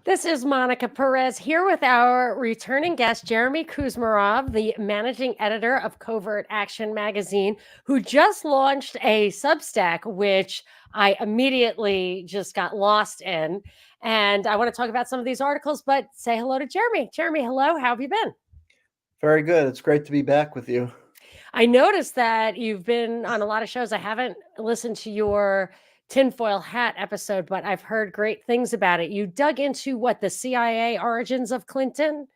This is Monica Perez here with our returning guest, Jeremy Kuzmarov, the managing editor of Covert Action magazine, who just launched a Substack, which I immediately just got lost in. And I want to talk about some of these articles, but say hello to Jeremy. Jeremy, hello. How have you been? Very good. It's great to be back with you. I noticed that you've been on a lot of shows. I haven't listened to your tinfoil hat episode, but I've heard great things about it. You dug into what the CIA origins of Clinton?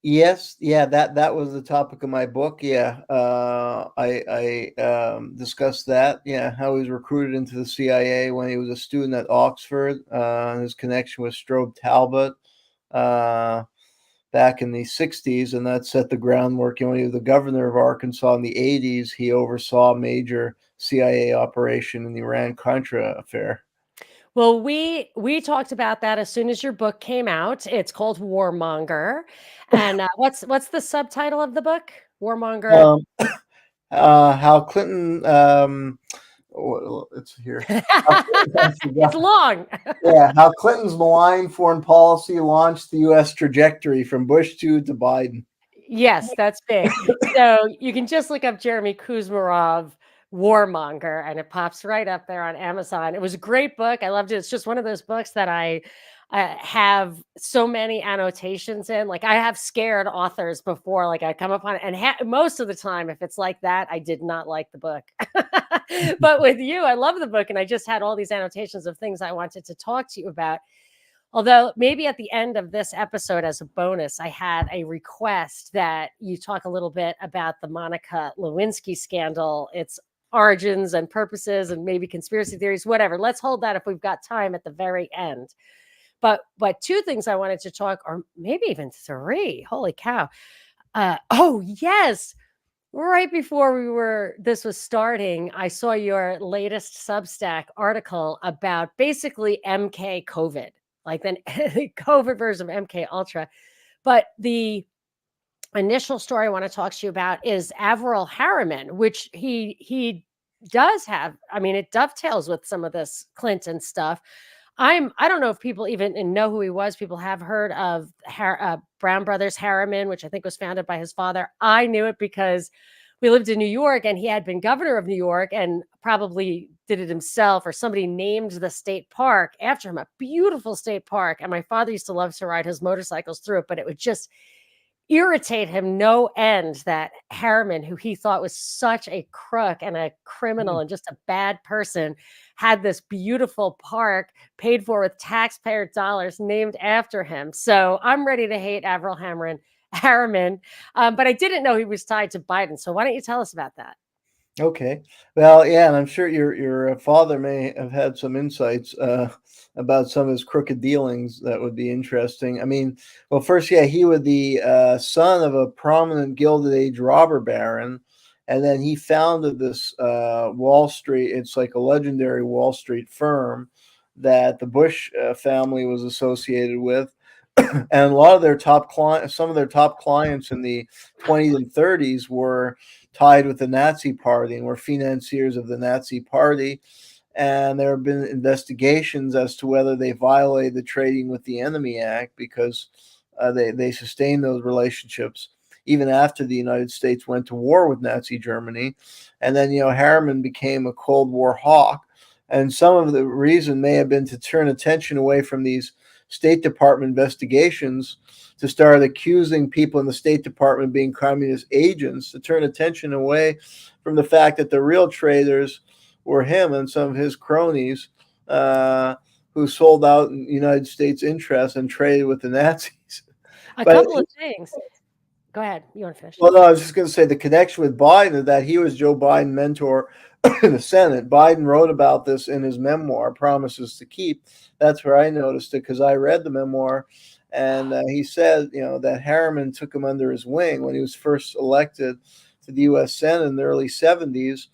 Yes, yeah, that was the topic of my book. Yeah, I discussed that. Yeah, how he was recruited into the CIA when he was a student at Oxford, and his connection with Strobe Talbot uh, back in the '60s, and that set the groundwork. When he was the governor of Arkansas in the '80s, he oversaw a major CIA operation in the Iran-Contra affair. Well, we talked about that as soon as your book came out. It's called Warmonger, and what's the subtitle of the book? Warmonger. Um, how Clinton it's here. How I It's forgot. long. Yeah, how Clinton's malign foreign policy launched the U.S. trajectory from Bush 2 to Biden. Yes, that's big. So you can just look up Jeremy Kuzmarov, Warmonger, and it pops right up there on Amazon. It was a great book. I loved it. It's just one of those books that I have so many annotations in. Like I have scared authors before, like I come upon it, and most of the time, if it's like that, I did not like the book. But with you, I love the book, and I just had all these annotations of things I wanted to talk to you about. Although maybe at the end of this episode, as a bonus, I had a request that you talk a little bit about the Monica Lewinsky scandal, its origins and purposes, and maybe conspiracy theories, whatever. Let's hold that if we've got time at the very end. But two things I wanted to talk, or maybe even three. Holy cow! Oh yes, right before this was starting, I saw your latest Substack article about basically MK COVID, like the COVID version of MK Ultra. But the initial story I want to talk to you about is Averell Harriman, which he does have. I mean, it dovetails with some of this Clinton stuff. I don't know if people even know who he was. People have heard of Brown Brothers Harriman, which I think was founded by his father. I knew it because we lived in New York and he had been governor of New York and probably did it himself, or somebody named the state park after him, a beautiful state park. And my father used to love to ride his motorcycles through it, but it would just irritate him no end that Harriman, who he thought was such a crook and a criminal and just a bad person, had this beautiful park paid for with taxpayer dollars named after him. So I'm ready to hate Averell Harriman, but I didn't know he was tied to Biden. So why don't you tell us about that? Okay. Well, yeah, and I'm sure your father may have had some insights about some of his crooked dealings that would be interesting. I mean, well, first, yeah, he was the son of a prominent Gilded Age robber baron, and then he founded this Wall Street. It's like a legendary Wall Street firm that the Bush family was associated with. And a lot of their top clients, some of their top clients in the 20s and 30s were tied with the Nazi Party and were financiers of the Nazi Party. And there have been investigations as to whether they violated the Trading with the Enemy Act because they sustained those relationships even after the United States went to war with Nazi Germany. And then, Harriman became a Cold War hawk. And some of the reason may have been to turn attention away from these State Department investigations, to start accusing people in the State Department of being communist agents, to turn attention away from the fact that the real traitors were him and some of his cronies who sold out in United States interests and traded with the Nazis. A But couple of things. Go ahead. You want to finish? well, no, I was just going to say the connection with Biden is that he was Joe Biden's mentor in the Senate. Biden wrote about this in his memoir, Promises to Keep. That's where I noticed it because I read the memoir. And he said, that Harriman took him under his wing when he was first elected to the U.S. Senate in the early 70s.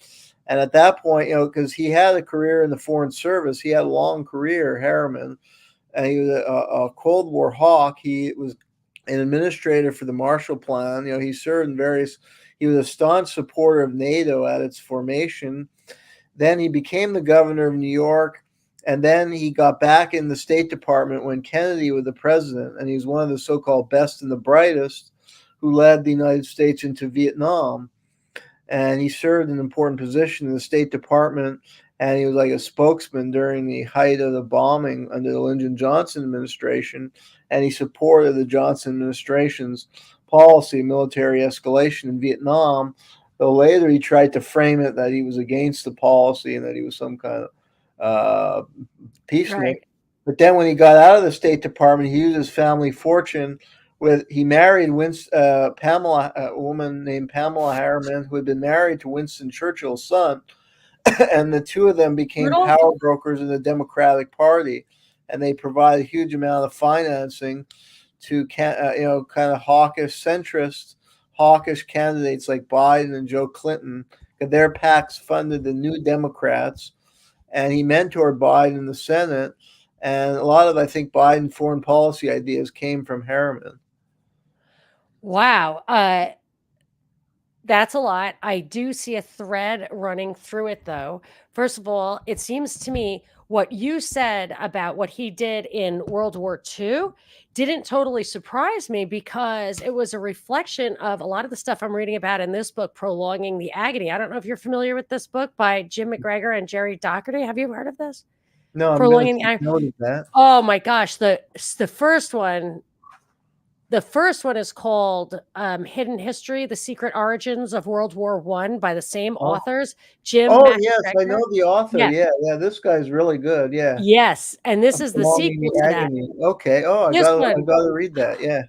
And at that point, because he had a career in the Foreign Service, he had a long career, Harriman, and he was a Cold War hawk. He was an administrator for the Marshall Plan. He served in he was a staunch supporter of NATO at its formation. Then he became the governor of New York, And then he got back in the State Department when Kennedy was the president, and he was one of the so-called best and the brightest who led the United States into Vietnam. And he served an important position in the State Department, and he was like a spokesman during the height of the bombing under the Lyndon Johnson administration, and he supported the Johnson administration's policy, military escalation in Vietnam, though later he tried to frame it that he was against the policy and that he was some kind of peacenik. Right. But then when he got out of the State Department, he used his family fortune. He married Pamela, a woman named Pamela Harriman, who had been married to Winston Churchill's son, and the two of them became power brokers in the Democratic Party, and they provided a huge amount of financing to kind of hawkish candidates like Biden and Joe Clinton. Their PACs funded the New Democrats, and he mentored Biden in the Senate. And a lot of, I think, Biden foreign policy ideas came from Harriman. Wow. That's a lot. I do see a thread running through it, though. First of all, it seems to me what you said about what he did in World War II didn't totally surprise me, because it was a reflection of a lot of the stuff I'm reading about in this book, Prolonging the Agony. I don't know if you're familiar with this book by Jim McGregor and Jerry Doherty. Have you heard of this? No, I'm Prolonging going to notice that. Oh my gosh, the first one. The first one is called Hidden History: The Secret Origins of World War I by the same authors, Jim. Oh, yes, I know the author. Yeah, this guy's really good. Yeah. Yes, and this is the sequel to that. Okay. Oh, I got to read that. Yeah.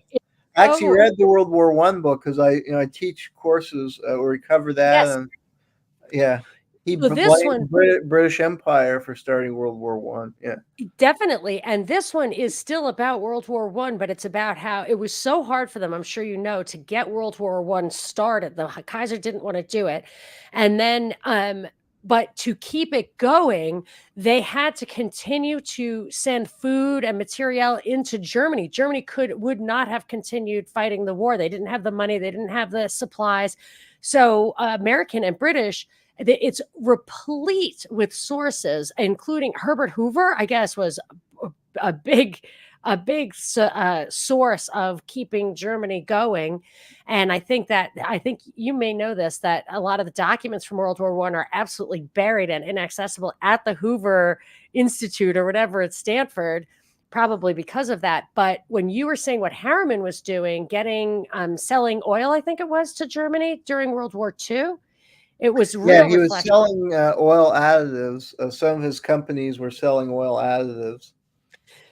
I actually read the World War I book because I teach courses where we cover that. Yes. And yeah. He blamed British Empire for starting World War I. Yeah, definitely. And this one is still about World War I, but it's about how it was so hard for them, I'm sure you know, to get World War I started. The Kaiser didn't want to do it. And then, but to keep it going, they had to continue to send food and material into Germany. Germany would not have continued fighting the war. They didn't have the money. They didn't have the supplies. So American and British, it's replete with sources, including Herbert Hoover, I guess, was a big source of keeping Germany going. And I think you may know this, that a lot of the documents from World War I are absolutely buried and inaccessible at the Hoover Institute or whatever at Stanford, probably because of that. But when you were saying what Harriman was doing, selling oil, I think it was, to Germany during World War II, it was real. Yeah, he was selling oil additives. Some of his companies were selling oil additives.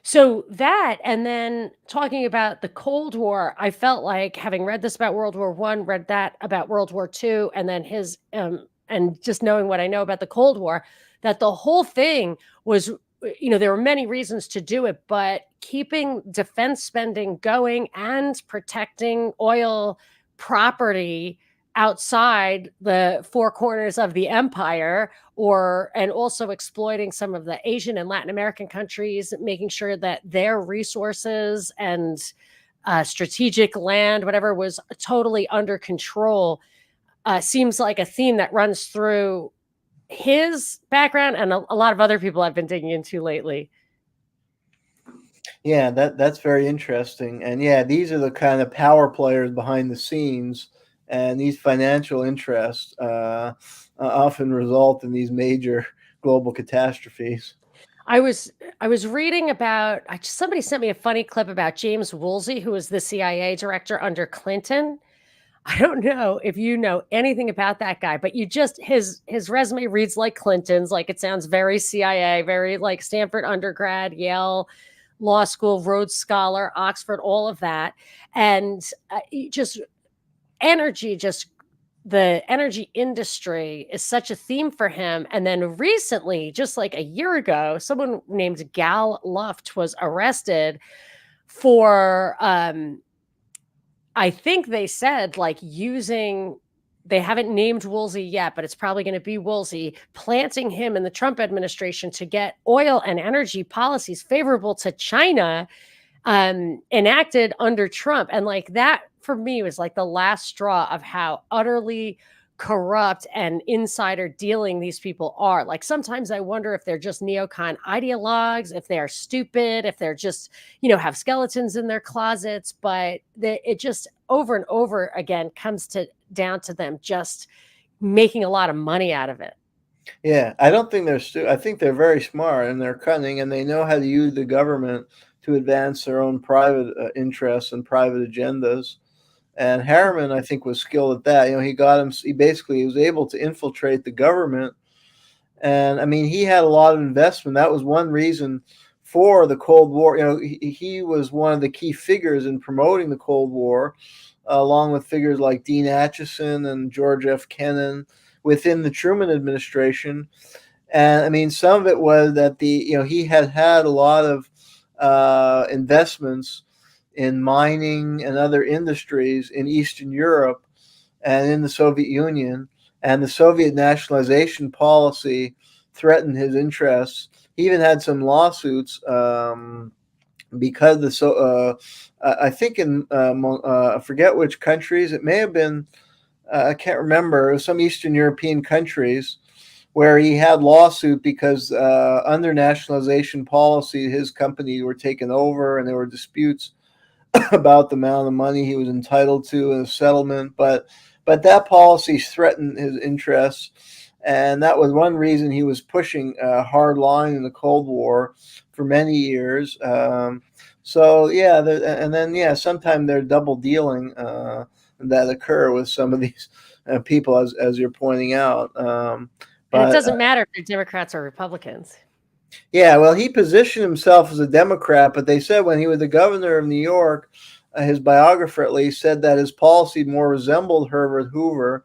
So that, and then talking about the Cold War, I felt like, having read this about World War I, read that about World War II, and then his, and just knowing what I know about the Cold War, that the whole thing was, there were many reasons to do it, but keeping defense spending going and protecting oil property outside the four corners of the empire, and also exploiting some of the Asian and Latin American countries, making sure that their resources and strategic land, whatever, was totally under control, seems like a theme that runs through his background and a lot of other people I've been digging into lately. Yeah, that's very interesting. And yeah, these are the kind of power players behind the scenes. And these financial interests often result in these major global catastrophes. I was reading about, somebody sent me a funny clip about James Woolsey, who was the CIA director under Clinton. I don't know if you know anything about that guy, but his resume reads like Clinton's. Like, it sounds very CIA, very like Stanford undergrad, Yale Law School, Rhodes Scholar, Oxford, all of that. And the energy industry is such a theme for him. And then recently, just like a year ago, someone named Gal Luft was arrested for, I think they said, like, they haven't named Woolsey yet, but it's probably going to be Woolsey, planting him in the Trump administration to get oil and energy policies favorable to China enacted under Trump. And like that, for me, was like the last straw of how utterly corrupt and insider dealing these people are. Like sometimes I wonder if they're just neocon ideologues, if they're stupid, if they're just, have skeletons in their closets, but it just over and over again comes down to them just making a lot of money out of it. Yeah, I don't think they're I think they're very smart and they're cunning and they know how to use the government to advance their own private interests and private agendas. And Harriman, I think, was skilled at that. He basically was able to infiltrate the government. And I mean, he had a lot of investment. That was one reason for the Cold War. He was one of the key figures in promoting the Cold War, along with figures like Dean Acheson and George F. Kennan within the Truman administration. And I mean, some of it was that he had a lot of investments in mining and other industries in Eastern Europe and in the Soviet Union, and the Soviet nationalization policy threatened his interests. He even had some lawsuits because I think I forget which countries. It may have been I can't remember. It was some Eastern European countries where he had lawsuit because under nationalization policy, his company were taken over, and there were disputes about the amount of money he was entitled to in a settlement. But that policy threatened his interests, and that was one reason he was pushing a hard line in the Cold War for many years. So yeah, and then sometimes they're double dealing that occur with some of these people, as you're pointing out. And it doesn't matter if they're Democrats or Republicans. Yeah, well, he positioned himself as a Democrat, but they said when he was the governor of New York, his biographer at least said that his policy more resembled Herbert Hoover,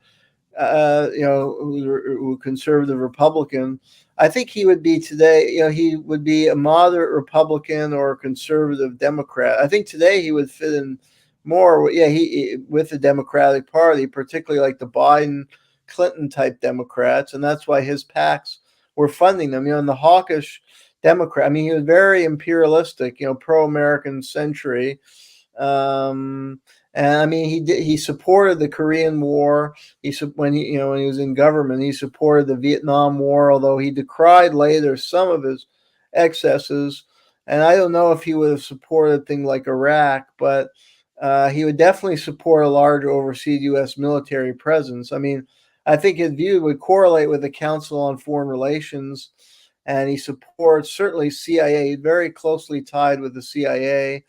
who conservative Republican. I think he would be today, he would be a moderate Republican or a conservative Democrat. I think today he would fit in more, with the Democratic Party, particularly like the Biden, Clinton type Democrats, and that's why his PACs were funding them. And the hawkish Democrat, I mean, he was very imperialistic, pro-American century. And I mean, he supported the Korean War. When he was in government, he supported the Vietnam War, although he decried later some of his excesses. And I don't know if he would have supported things like Iraq, but he would definitely support a large overseas U.S. military presence. I mean, I think his view would correlate with the Council on Foreign Relations, and he supports certainly CIA, very closely tied with the CIA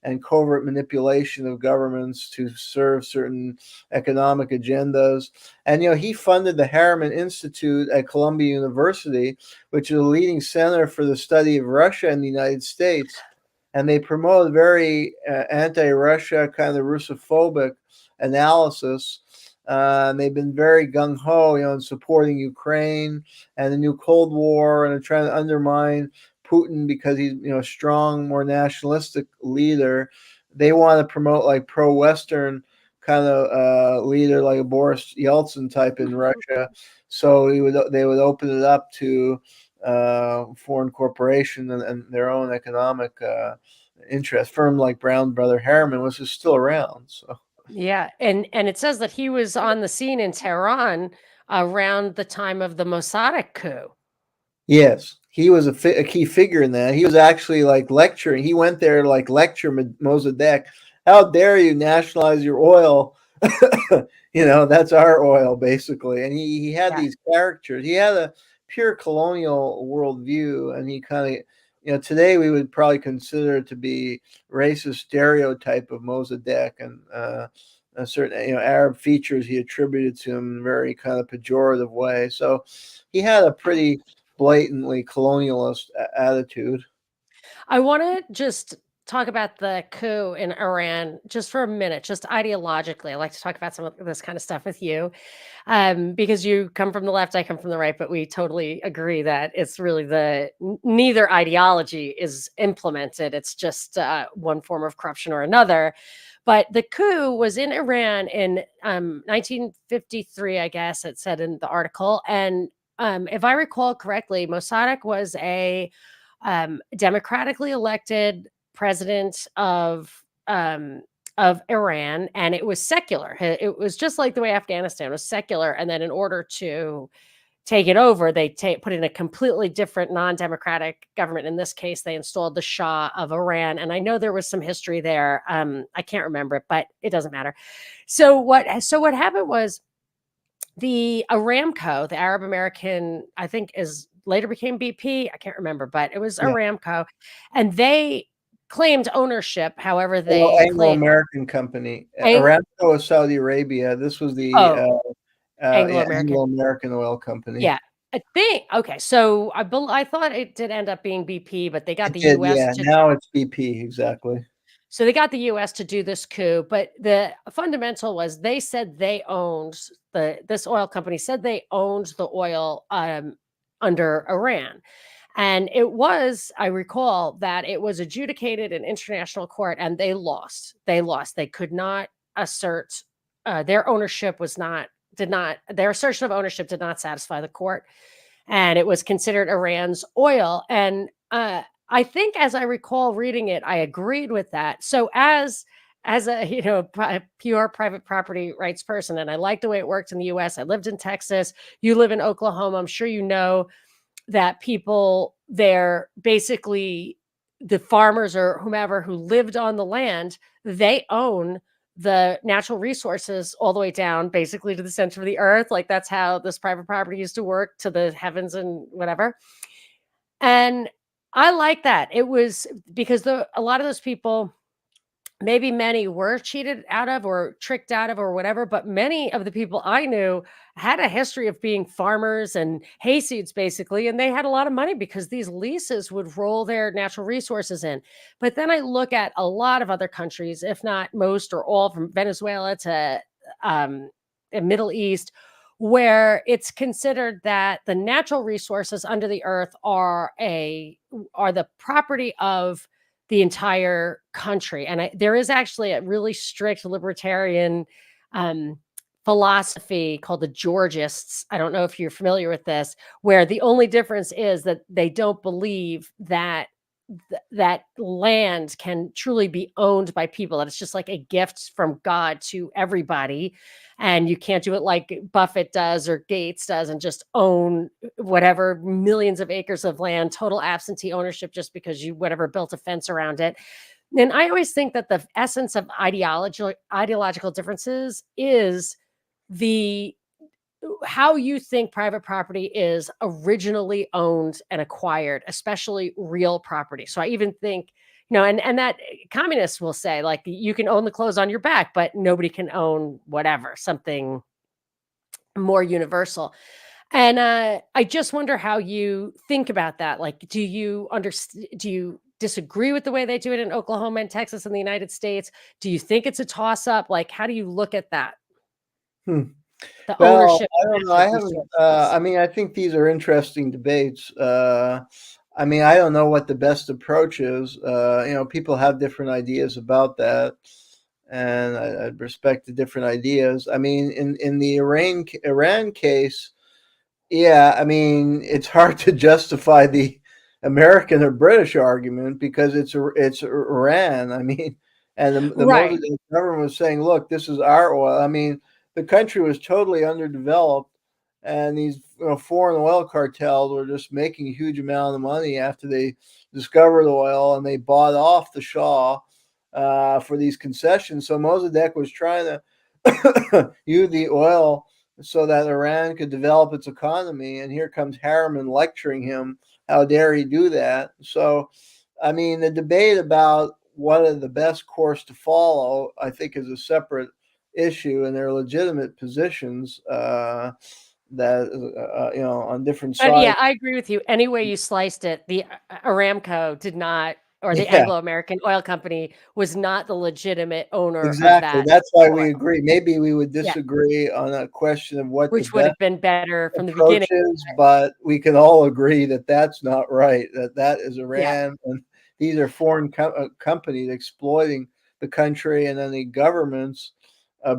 and covert manipulation of governments to serve certain economic agendas. And, he funded the Harriman Institute at Columbia University, which is a leading center for the study of Russia and the United States. And they promote very anti-Russia, kind of Russophobic analysis. And they've been very gung-ho, in supporting Ukraine and the new Cold War, and trying to undermine Putin because he's, a strong, more nationalistic leader. They want to promote like pro-Western kind of leader, like a Boris Yeltsin type in Russia. So they would open it up to foreign corporation and their own economic interest. Firm like Brown Brother Harriman, which is still around. So. Yeah, and it says that he was on the scene in Tehran around the time of the Mossadegh coup. Yes, he was a key figure in that. He was actually like lecturing. He went there to like lecture Mossadegh. How dare you nationalize your oil? That's our oil, basically. And he had these characters. He had a pure colonial worldview, and he kind of, today we would probably consider it to be racist stereotype of Mossadegh, and a certain Arab features he attributed to him in a very kind of pejorative way. So he had a pretty blatantly colonialist attitude. I want to just talk about the coup in Iran just for a minute, just ideologically. I like to talk about some of this kind of stuff with you because you come from the left, I come from the right, but we totally agree that it's really neither ideology is implemented. It's just one form of corruption or another. But the coup was in Iran in 1953, I guess it said in the article. And if I recall correctly, Mossadegh was a democratically elected president of of Iran, and it was secular. It was just like the way Afghanistan was secular, and then in order to take it over, they put in a completely different non-democratic government. In this case, they installed the Shah of Iran, and I know there was some history there. I can't remember it, but it doesn't matter. So what happened was the Aramco, the Arab American, I think is later became BP. I can't remember, but it was Yeah. Aramco, and they claimed ownership. However, Well, they claimed Anglo-American company. Ang- Aramco is Saudi Arabia. This was the oh, yeah, Anglo-American. Anglo-American oil company. Yeah. I think okay, so I thought it did end up being BP, but they got It the did, US yeah. to Now it's BP, exactly. so they got the US to do this coup, but the fundamental was they said they owned this oil company said they owned the oil under Iran. And it was, I recall that it was adjudicated in international court and they lost. They lost. They could not assert their ownership was not did not their assertion of ownership did not satisfy the court, and it was considered Iran's oil. And I think, as I recall reading it, I agreed with that. So as a pure private property rights person, and I like the way it worked in the U.S. I lived in Texas. You live in Oklahoma. I'm sure you know that people there, basically the farmers or whomever who lived on the land, they own the natural resources all the way down basically to the center of the earth. Like that's how this private property used to work, to the heavens and whatever. And I like that. It was because a lot of those people, maybe many were cheated out of or tricked out of or whatever, but many of the people I knew had a history of being farmers and hayseeds basically, and they had a lot of money because these leases would roll their natural resources in. But then I look at a lot of other countries, if not most or all, from Venezuela to the Middle East, where it's considered that the natural resources under the earth are the property of the entire country. And there is actually a really strict libertarian um, philosophy called the Georgists. I don't know if you're familiar with this, where the only difference is that they don't believe that that land can truly be owned by people, that it's just like a gift from God to everybody, and you can't do it like Buffett does or Gates does and just own whatever millions of acres of land, total absentee ownership, just because you whatever built a fence around it. And I always think that the essence of ideological differences is the how you think private property is originally owned and acquired, especially real property. So I even think, and that communists will say, like, you can own the clothes on your back, but nobody can own whatever, something more universal. And I just wonder how you think about that. Like, do you understand? Do you disagree with the way they do it in Oklahoma and Texas and the United States? Do you think it's a toss up? Like, how do you look at that? Hmm. The Well, ownership I of don't know. I natural haven't. resources. I mean, I think these are interesting debates. I mean, I don't know what the best approach is. People have different ideas about that, and I respect the different ideas. I mean, in the Iran case, yeah, I mean, it's hard to justify the American or British argument because it's Iran. I mean, and the Right. Mossadegh government was saying, "Look, this is our oil." I mean, the country was totally underdeveloped, and these foreign oil cartels were just making a huge amount of money after they discovered oil, and they bought off the Shah for these concessions. So Mossadegh was trying to use the oil so that Iran could develop its economy. And here comes Harriman lecturing him. How dare he do that? So, I mean, the debate about what are the best course to follow, I think, is a separate issue, and there are legitimate positions on different But sides. yeah, I agree with you. Any way you sliced it, the Aramco did not, or the Yeah, Anglo-American Oil Company was not the legitimate owner of exactly. that That's why oil. we agree. Maybe we would Yeah, disagree on a question of what the which would best have been better from the beginning. approaches, but we can all agree that that's not right. That is Yeah. Iran, and these are foreign companies exploiting the country, and then the governments,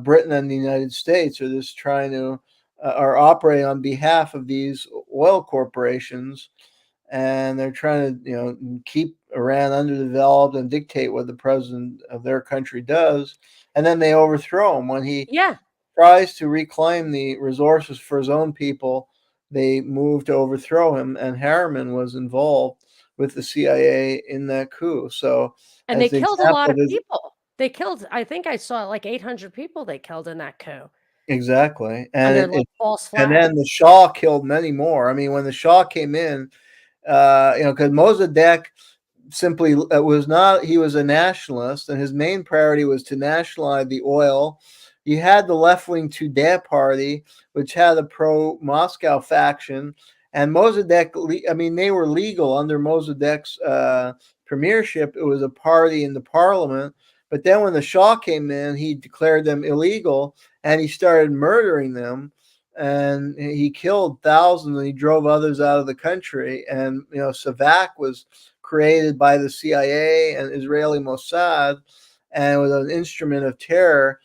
Britain and the United States, are just trying to are operating on behalf of these oil corporations, and they're trying to keep Iran underdeveloped and dictate what the president of their country does. And then they overthrow him when he Yeah. tries to reclaim the resources for his own people. They move to overthrow him, and Harriman was involved with the CIA in that coup. So, And they as the killed a lot example, of people. They killed, I think I saw like 800 people they killed in that coup exactly, and under like false and then the flags. Shah killed many more. I mean, when the Shah came in, because Mossadegh simply was not, he was a nationalist, and his main priority was to nationalize the oil. You had the left-wing Tudeh party, which had a pro-Moscow faction, and Mossadegh, I mean, they were legal under Mossadegh's premiership. It was a party in the parliament, but then when the Shah came in, he declared them illegal, and he started murdering them, and he killed thousands, and he drove others out of the country. And Savak was created by the CIA and Israeli Mossad, and was an instrument of terror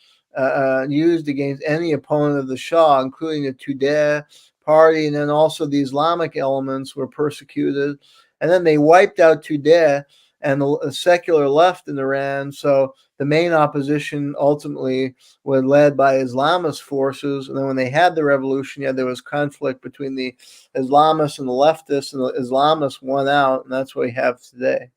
used against any opponent of the Shah, including the Tudeh party, and then also the Islamic elements were persecuted. And then they wiped out Tudeh and the secular left in Iran. So the main opposition ultimately was led by Islamist forces. And then when they had the revolution, there was conflict between the Islamists and the leftists, and the Islamists won out, and that's what we have today.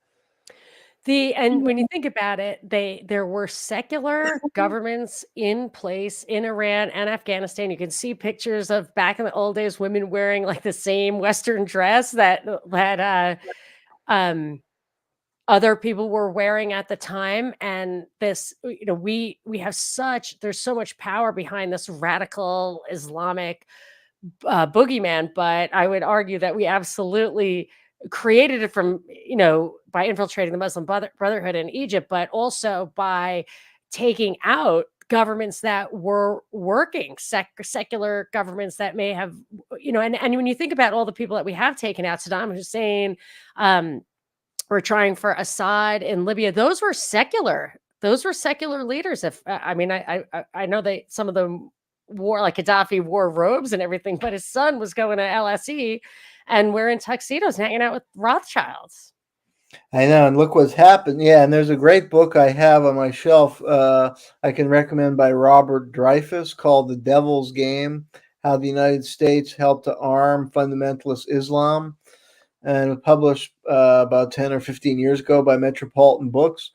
And when you think about it, there were secular governments in place in Iran and Afghanistan. You can see pictures of back in the old days, women wearing like the same Western dress that other people were wearing at the time. And this, we have there's so much power behind this radical Islamic boogeyman, but I would argue that we absolutely created it from, by infiltrating the Muslim Brotherhood in Egypt, but also by taking out governments that were working, secular governments that may have, and when you think about all the people that we have taken out, Saddam Hussein, we're trying for Assad in Libya, those were secular. Those were secular leaders. If I mean, I know some of them wore, like Gaddafi wore robes and everything, but his son was going to LSE and wearing tuxedos and hanging out with Rothschilds. I know, and look what's happened. Yeah, and there's a great book I have on my shelf I can recommend by Robert Dreyfus called The Devil's Game: How the United States Helped to Arm Fundamentalist Islam, and it was published about 10 or 15 years ago by Metropolitan Books.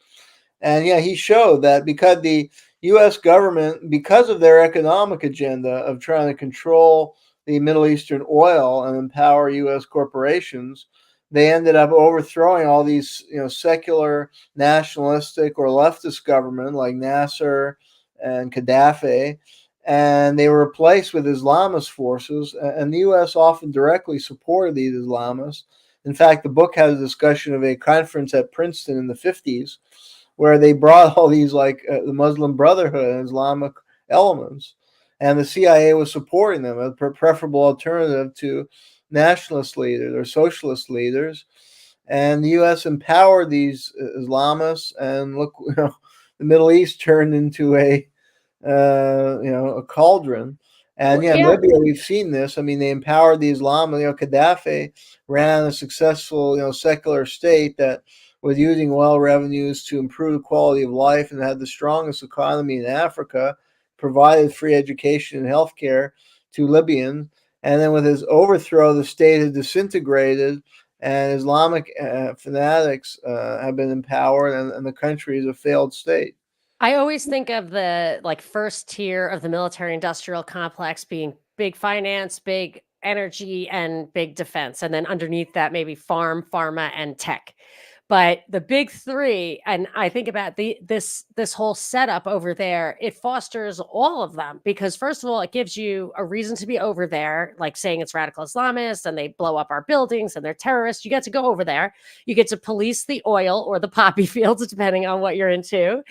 And yeah, he showed that because the U.S. government, because of their economic agenda of trying to control the Middle Eastern oil and empower U.S. corporations, they ended up overthrowing all these, secular, nationalistic, or leftist government like Nasser and Gaddafi, and they were replaced with Islamist forces. And the U.S. often directly supported these Islamists. In fact, the book has a discussion of a conference at Princeton in the 50s where they brought all these, like the Muslim Brotherhood and Islamic elements, and the CIA was supporting them as a preferable alternative to nationalist leaders or socialist leaders. And the U.S. empowered these Islamists, and look, the Middle East turned into a cauldron. And yeah, in Yeah, Libya, we've seen this. I mean, they empowered the Islam. Gaddafi ran a successful, secular state that was using oil revenues to improve the quality of life, and had the strongest economy in Africa, provided free education and healthcare to Libyans. And then with his overthrow, the state has disintegrated, and Islamic fanatics have been empowered, and the country is a failed state. I always think of the like first tier of the military industrial complex being big finance, big energy, and big defense. And then underneath that, maybe pharma, and tech. But the big three, and I think about this whole setup over there, it fosters all of them because first of all, it gives you a reason to be over there, like saying it's radical Islamists and they blow up our buildings and they're terrorists. You get to go over there. You get to police the oil or the poppy fields, depending on what you're into.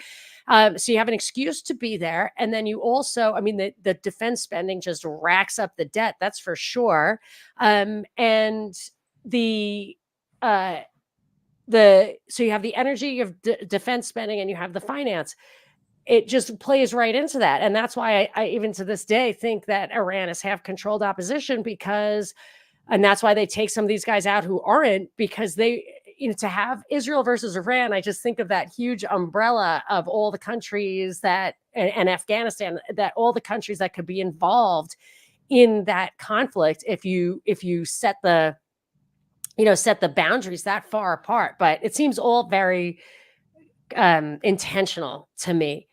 So you have an excuse to be there. And then you also, I mean, the defense spending just racks up the debt, that's for sure. And uh, so you have the energy, you have defense spending, and you have the finance. It just plays right into that. And that's why I even to this day think that Iran is half controlled opposition and that's why they take some of these guys out who aren't, because to have Israel versus Iran, I just think of that huge umbrella of all the countries that, and Afghanistan, that all the countries that could be involved in that conflict if you set the set the boundaries that far apart. But it seems all very intentional to me.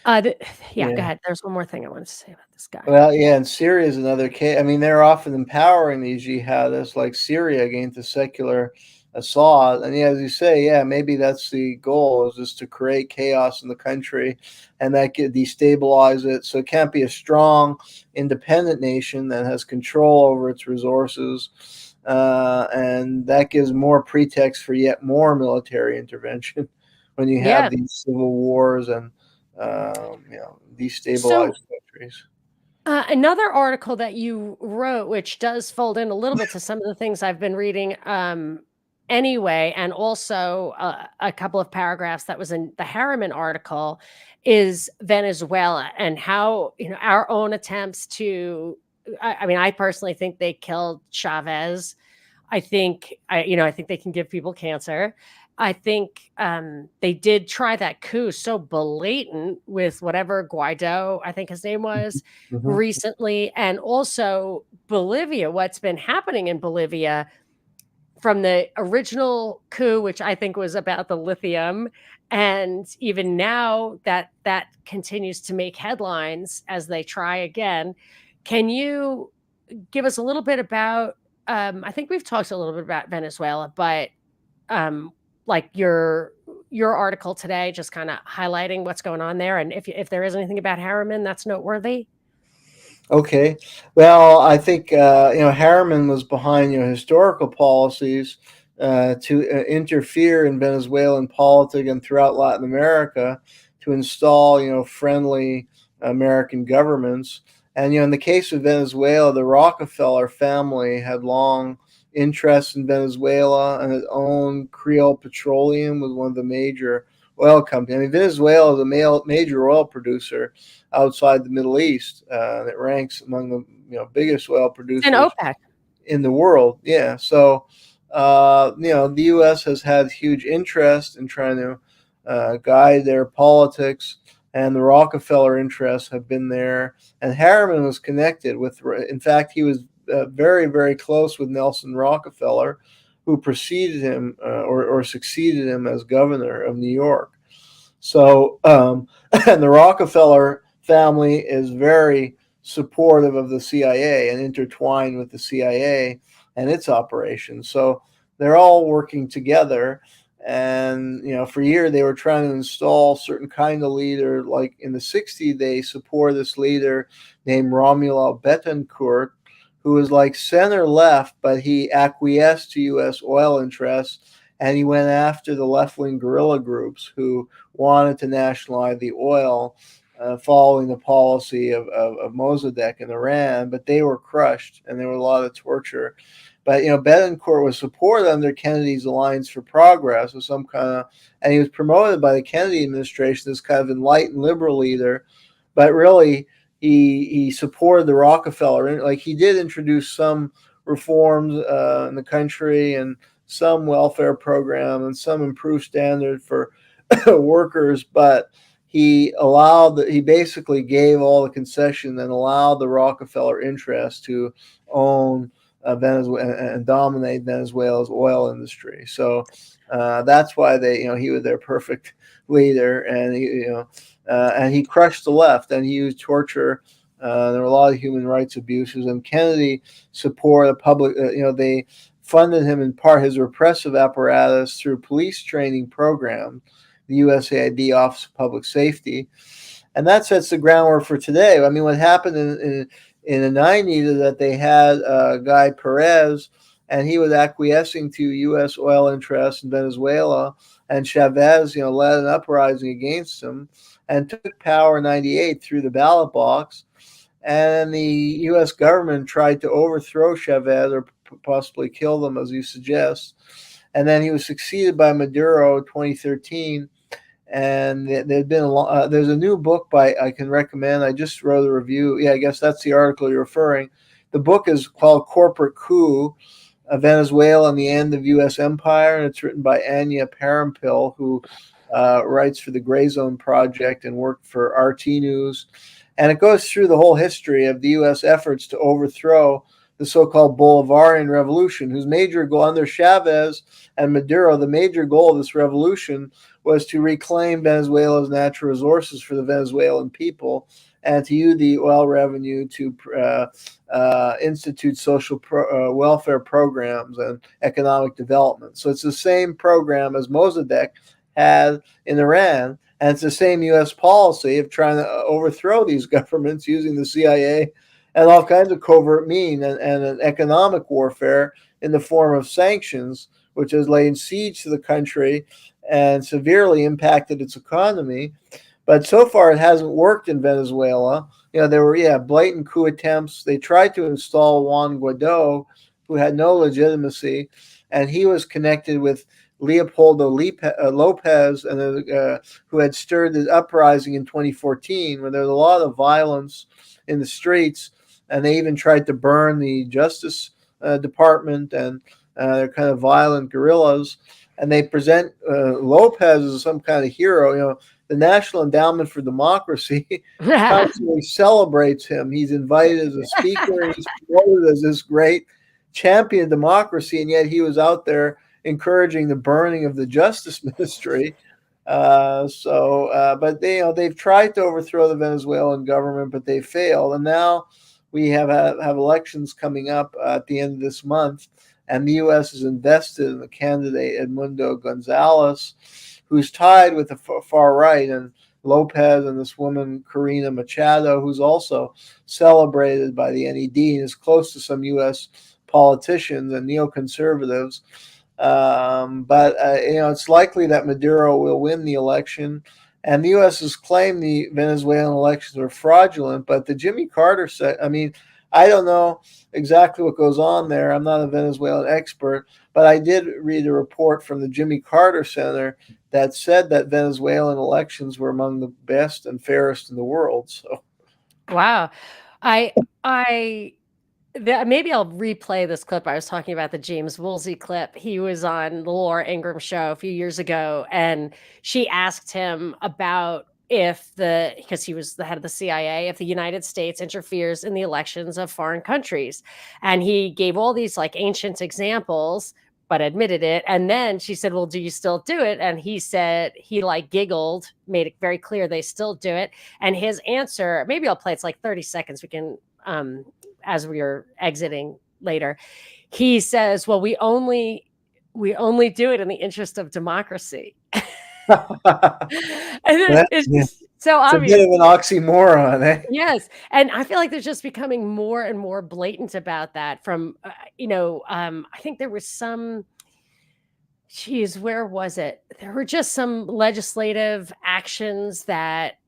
Yeah, go Yeah. ahead. There's one more thing I wanted to say about this guy. Well, yeah, and Syria is another case. I mean, they're often empowering these jihadists like Syria against the secular Assad. And yeah, as you say, yeah, maybe that's the goal, is just to create chaos in the country, and that could destabilize it. So it can't be a strong, independent nation that has control over its resources. And that gives more pretext for yet more military intervention when you have Yeah. these civil wars and So destabilized countries. another article that you wrote, which does fold in a little bit to some of the things I've been reading anyway, and also a couple of paragraphs that was in the Harriman article, is Venezuela and how, our own attempts to, I mean, I personally think they killed Chavez. I think they can give people cancer. I think they did try that coup so blatant with whatever Guaido, I think his name was, Mhm. recently. And also Bolivia, what's been happening in Bolivia from the original coup, which I think was about the lithium. And even now that continues to make headlines as they try again. Can you give us a little bit about, I think we've talked a little bit about Venezuela, but like your article today, just kind of highlighting what's going on there, and if there is anything about Harriman that's noteworthy. Okay. Well, I think Harriman was behind historical policies to interfere in Venezuelan politics and throughout Latin America to install friendly American governments. And in the case of Venezuela, the Rockefeller family had long interest in Venezuela, and its own Creole Petroleum was one of the major oil companies. I mean, Venezuela is a major oil producer outside the Middle East. It ranks among the biggest oil And producers OPEC. in the world. Yeah, so the U.S. has had huge interest in trying to guide their politics, and the Rockefeller interests have been there. And Harriman was connected with. In fact, he was very, very close with Nelson Rockefeller, who preceded him or succeeded him as governor of New York. So, and the Rockefeller family is very supportive of the CIA and intertwined with the CIA and its operations. So they're all working together. And for years they were trying to install certain kind of leader. Like in the '60s, they support this leader named Romuald Betancourt, who was like center left, but he acquiesced to U.S. oil interests, and he went after the left-wing guerrilla groups who wanted to nationalize the oil, following the policy of Mossadegh in Iran, but they were crushed, and there was a lot of torture. But Betancourt was supported under Kennedy's Alliance for Progress, with some kind of, and he was promoted by the Kennedy administration as kind of enlightened liberal leader. But really, he supported the Rockefeller. Like, he did introduce some reforms in the country, and some welfare program, and some improved standard for workers, but he basically gave all the concession and allowed the Rockefeller interest to own Venezuela and dominate Venezuela's oil industry. So that's why he was their perfect leader, and he crushed the left, and he used torture. There were a lot of human rights abuses, and Kennedy supported public. They funded him in part, his repressive apparatus, through police training program, the USAID Office of Public Safety. And that sets the groundwork for today. I mean, what happened in the '90s is that they had a guy, Perez, and he was acquiescing to U.S. oil interests in Venezuela, and Chavez, led an uprising against him and took power in '98 through the ballot box. And the U.S. government tried to overthrow Chavez, or possibly kill them, as you suggest. And then he was succeeded by Maduro in 2013. And there's a new book I can recommend. I just wrote a review. Yeah, I guess that's the article you're referring. The book is called Corporate Coup. Venezuela and the End of U.S. Empire, and it's written by Anya Parampil, who writes for the Gray Zone Project and worked for RT News. And it goes through the whole history of the U.S. efforts to overthrow the so-called Bolivarian Revolution, whose major goal under Chavez and Maduro, the major goal of this revolution was to reclaim Venezuela's natural resources for the Venezuelan people and to use the oil revenue to institute social welfare programs and economic development. So it's the same program as Mossadegh had in Iran, and it's the same U.S. policy of trying to overthrow these governments using the CIA and all kinds of covert means and an economic warfare in the form of sanctions, which has laid siege to the country and severely impacted its economy. But so far, it hasn't worked in Venezuela. There were blatant coup attempts. They tried to install Juan Guaido, who had no legitimacy, and he was connected with Leopoldo Lopez, and who had stirred the uprising in 2014, when there was a lot of violence in the streets, and they even tried to burn the Justice Department, and they're kind of violent guerrillas. And they present Lopez as some kind of hero. The National Endowment for Democracy constantly celebrates him. He's invited as a speaker. He's promoted as this great champion of democracy, and yet he was out there encouraging the burning of the Justice Ministry. But they've tried to overthrow the Venezuelan government, but they failed. And now we have elections coming up at the end of this month, and the U.S. is invested in the candidate Edmundo Gonzalez, who's tied with the far right, and Lopez and this woman Corina Machado, who's also celebrated by the NED and is close to some U.S. politicians and neoconservatives. But it's likely that Maduro will win the election. And the U.S. has claimed the Venezuelan elections were fraudulent, but the Jimmy Carter said, I don't know exactly what goes on there. I'm not a Venezuelan expert, but I did read a report from the Jimmy Carter Center that said that Venezuelan elections were among the best and fairest in the world. So, wow, maybe I'll replay this clip. I was talking about the James Woolsey clip. He was on the Laura Ingraham show a few years ago, and she asked him about because he was the head of the CIA, if the United States interferes in the elections of foreign countries. And he gave all these like ancient examples, but admitted it. And then she said, well, do you still do it? And he said, he like giggled, made it very clear they still do it. And his answer, maybe I'll play, it's like 30 seconds. We can, as we are exiting later, he says, well, we only do it in the interest of democracy. And it's just so obvious. It's a bit of an oxymoron, eh? Yes. And I feel like there's just becoming more and more blatant about that from, I think there was some, where was it? There were just some legislative actions that,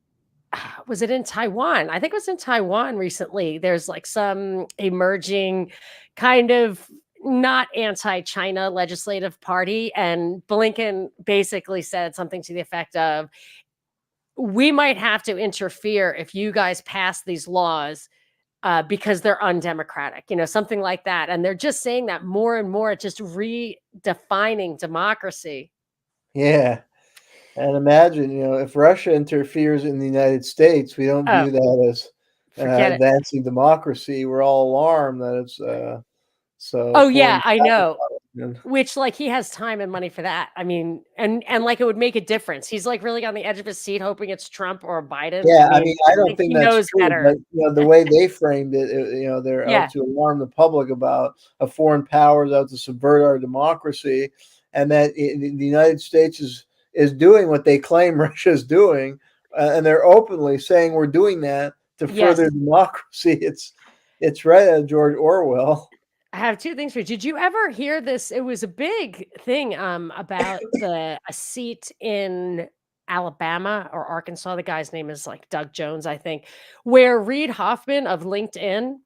was it in Taiwan? I think it was in Taiwan recently. There's like some emerging kind of not anti-China legislative party. And Blinken basically said something to the effect of, we might have to interfere if you guys pass these laws because they're undemocratic, something like that. And they're just saying that more and more, just redefining democracy. Yeah. And imagine, if Russia interferes in the United States, we don't view that as advancing democracy. We're all alarmed that it's so. Oh yeah, I know. Which like he has time and money for that. And like it would make a difference. He's like really on the edge of his seat, hoping it's Trump or Biden. Yeah, I don't think that's true. Better. But the way they framed it, they're out to alarm the public about a foreign powers out to subvert our democracy, and that the United States is doing what they claim Russia is doing, and they're openly saying we're doing that to further democracy. It's right out of George Orwell. I have two things for you. Did you ever hear this? It was a big thing about a seat in Alabama or Arkansas. The guy's name is like Doug Jones, I think, where Reid Hoffman of LinkedIn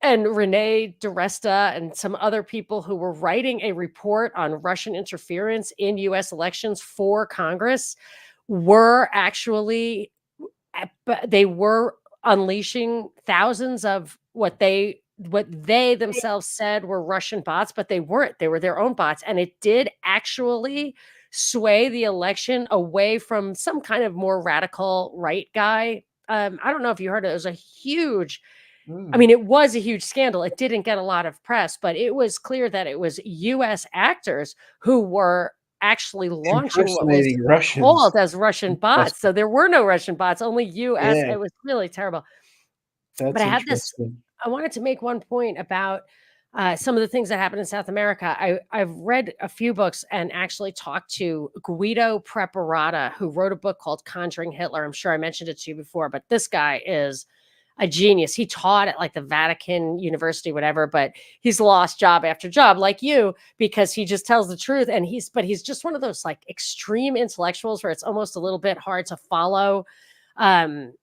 and Renee DiResta and some other people who were writing a report on Russian interference in U.S. elections for Congress were actually, they were unleashing thousands of what they what they themselves said were Russian bots, but they weren't. They were their own bots, and it did actually sway the election away from some kind of more radical right guy. I don't know if you heard it. It was a huge, I Mm. mean, it was a huge scandal. It didn't get a lot of press, but it was clear that it was US actors who were actually launching what was Impersonating Russians. called as Russian That's bots. So there were no Russian bots, only US. yeah, It was really terrible. But that's I had this, interesting. I wanted to make one point about some of the things that happened in South America. I've read a few books and actually talked to Guido Preparata, who wrote a book called Conjuring Hitler. I'm sure I mentioned it to you before, but this guy is a genius. He taught at like the Vatican University, whatever, but he's lost job after job, like you, because he just tells the truth. And he's just one of those like extreme intellectuals where it's almost a little bit hard to follow um,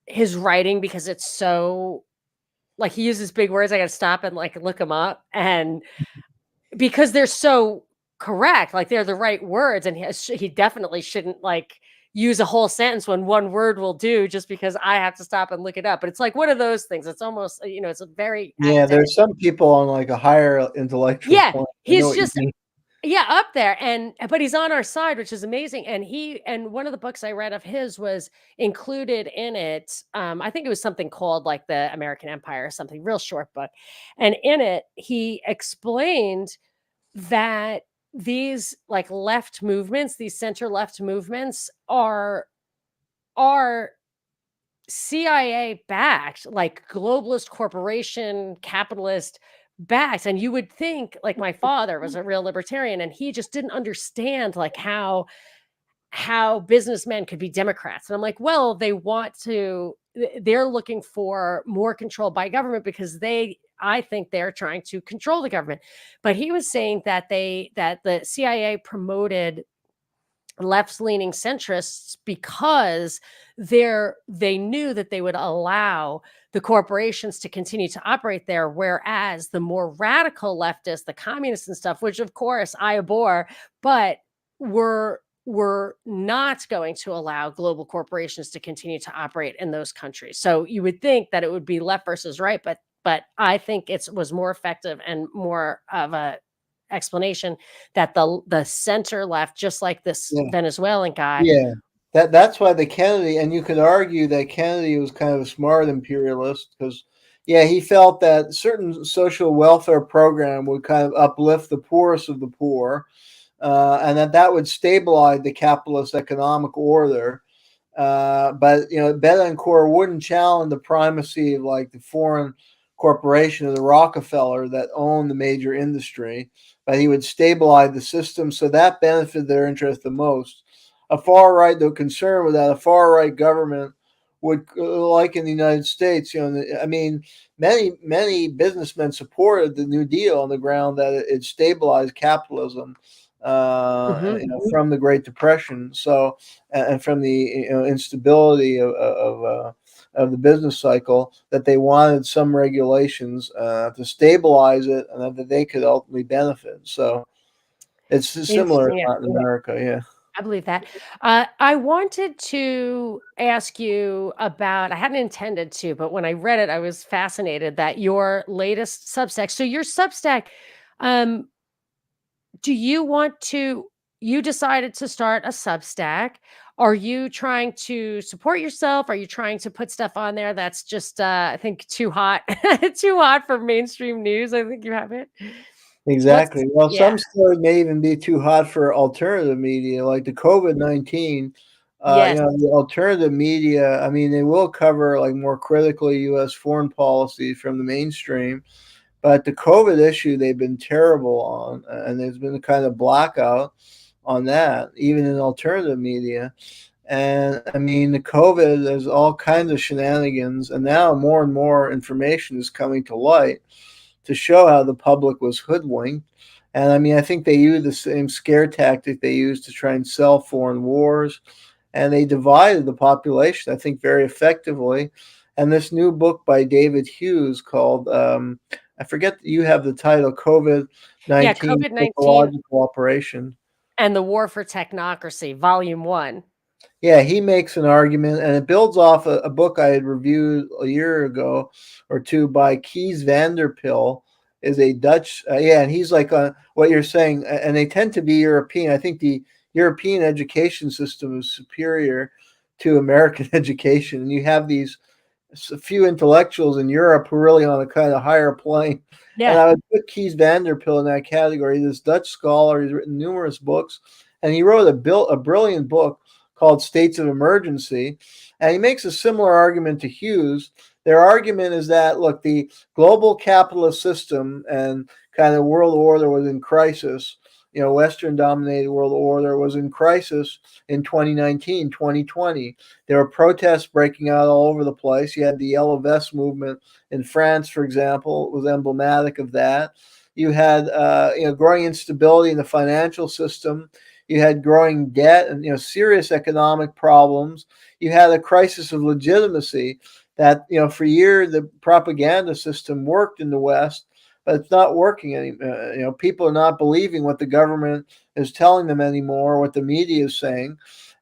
his writing because it's so like he uses big words. I got to stop and like look them up. And because they're so correct, like they're the right words, and he definitely shouldn't like use a whole sentence when one word will do just because I have to stop and look it up. But it's like one of those things. It's almost, it's a very Yeah, academic. there's some people on like a higher intellectual Yeah, point. I know he's what you just mean. yeah, up there, and but he's on our side, which is amazing. And one of the books I read of his was included in it. I think it was something called like the American Empire or something, real short book. And in it, he explained that these like left movements, these center left movements are CIA backed, like globalist corporation, capitalist backed. And you would think like my father was a real libertarian and he just didn't understand like how businessmen could be Democrats. And I'm like, well, they're looking for more control by government because I think they're trying to control the government. But he was saying that the CIA promoted left-leaning centrists because they knew that they would allow the corporations to continue to operate there, whereas the more radical leftists, the communists and stuff, which of course I abhor, but were not going to allow global corporations to continue to operate in those countries. So you would think that it would be left versus right, but I think it was more effective and more of a explanation that the center left, just like this Yeah, Venezuelan guy. yeah. That's why the Kennedy, and you could argue that Kennedy was kind of a smart imperialist because, yeah, he felt that certain social welfare program would kind of uplift the poorest of the poor, and that would stabilize the capitalist economic order. But Betancourt wouldn't challenge the primacy of like the foreign corporation of the Rockefeller that owned the major industry, but he would stabilize the system so that benefited their interest the most. A far right, though, concerned with that, a far right government would, like in the United States, I mean, many businessmen supported the New Deal on the ground that it stabilized capitalism, Mhm. from the Great Depression. So and from the instability of the business cycle, that they wanted some regulations to stabilize it, and that they could ultimately benefit. So it's similar in Interesting. Yeah, Latin America. Yeah. I believe that. I wanted to ask you about, I hadn't intended to, but when I read it, I was fascinated that your latest Substack. So your Substack, um, do you want to, you decided to start a Substack. Are you trying to support yourself? Are you trying to put stuff on there that's just, I think, too hot, too hot for mainstream news? I think you have it. Exactly. What's, Well, yeah. some stories may even be too hot for alternative media, like the COVID-19. Yes. The alternative media, I mean, they will cover like more critically U.S. foreign policy from the mainstream, but the COVID issue they've been terrible on, and there's been a kind of blackout on that, even in alternative media. And I mean, the COVID, there's all kinds of shenanigans, and now more and more information is coming to light to show how the public was hoodwinked. And I mean, I think they use the same scare tactic they used to try and sell foreign wars, and they divided the population, I think, very effectively. And this new book by David Hughes called, I forget, you have the title, COVID Yeah. 19 COVID-19 Psychological Operation. and the War for Technocracy, Volume 1. Yeah, he makes an argument, and it builds off a book I had reviewed a year ago or two by Kees Vanderpil, is a Dutch, yeah, and he's like what you're saying, and they tend to be European. I think the European education system is superior to American education, and you have these a few intellectuals in Europe who are really on a kind of higher plane. And Yeah. I would put Kees Vanderpil in that category. This Dutch scholar, he's written numerous books, and he wrote a brilliant book called States of Emergency. And he makes a similar argument to Hughes. Their argument is that, look, the global capitalist system and kind of world order was in crisis. You know, Western dominated world order was in crisis in 2019, 2020. There were protests breaking out all over the place. You had the Yellow Vest movement in France, for example, was emblematic of that. You had growing instability in the financial system. You had growing debt and serious economic problems. You had a crisis of legitimacy that for years the propaganda system worked in the West, but it's not working anymore. People are not believing what the government is telling them anymore, what the media is saying.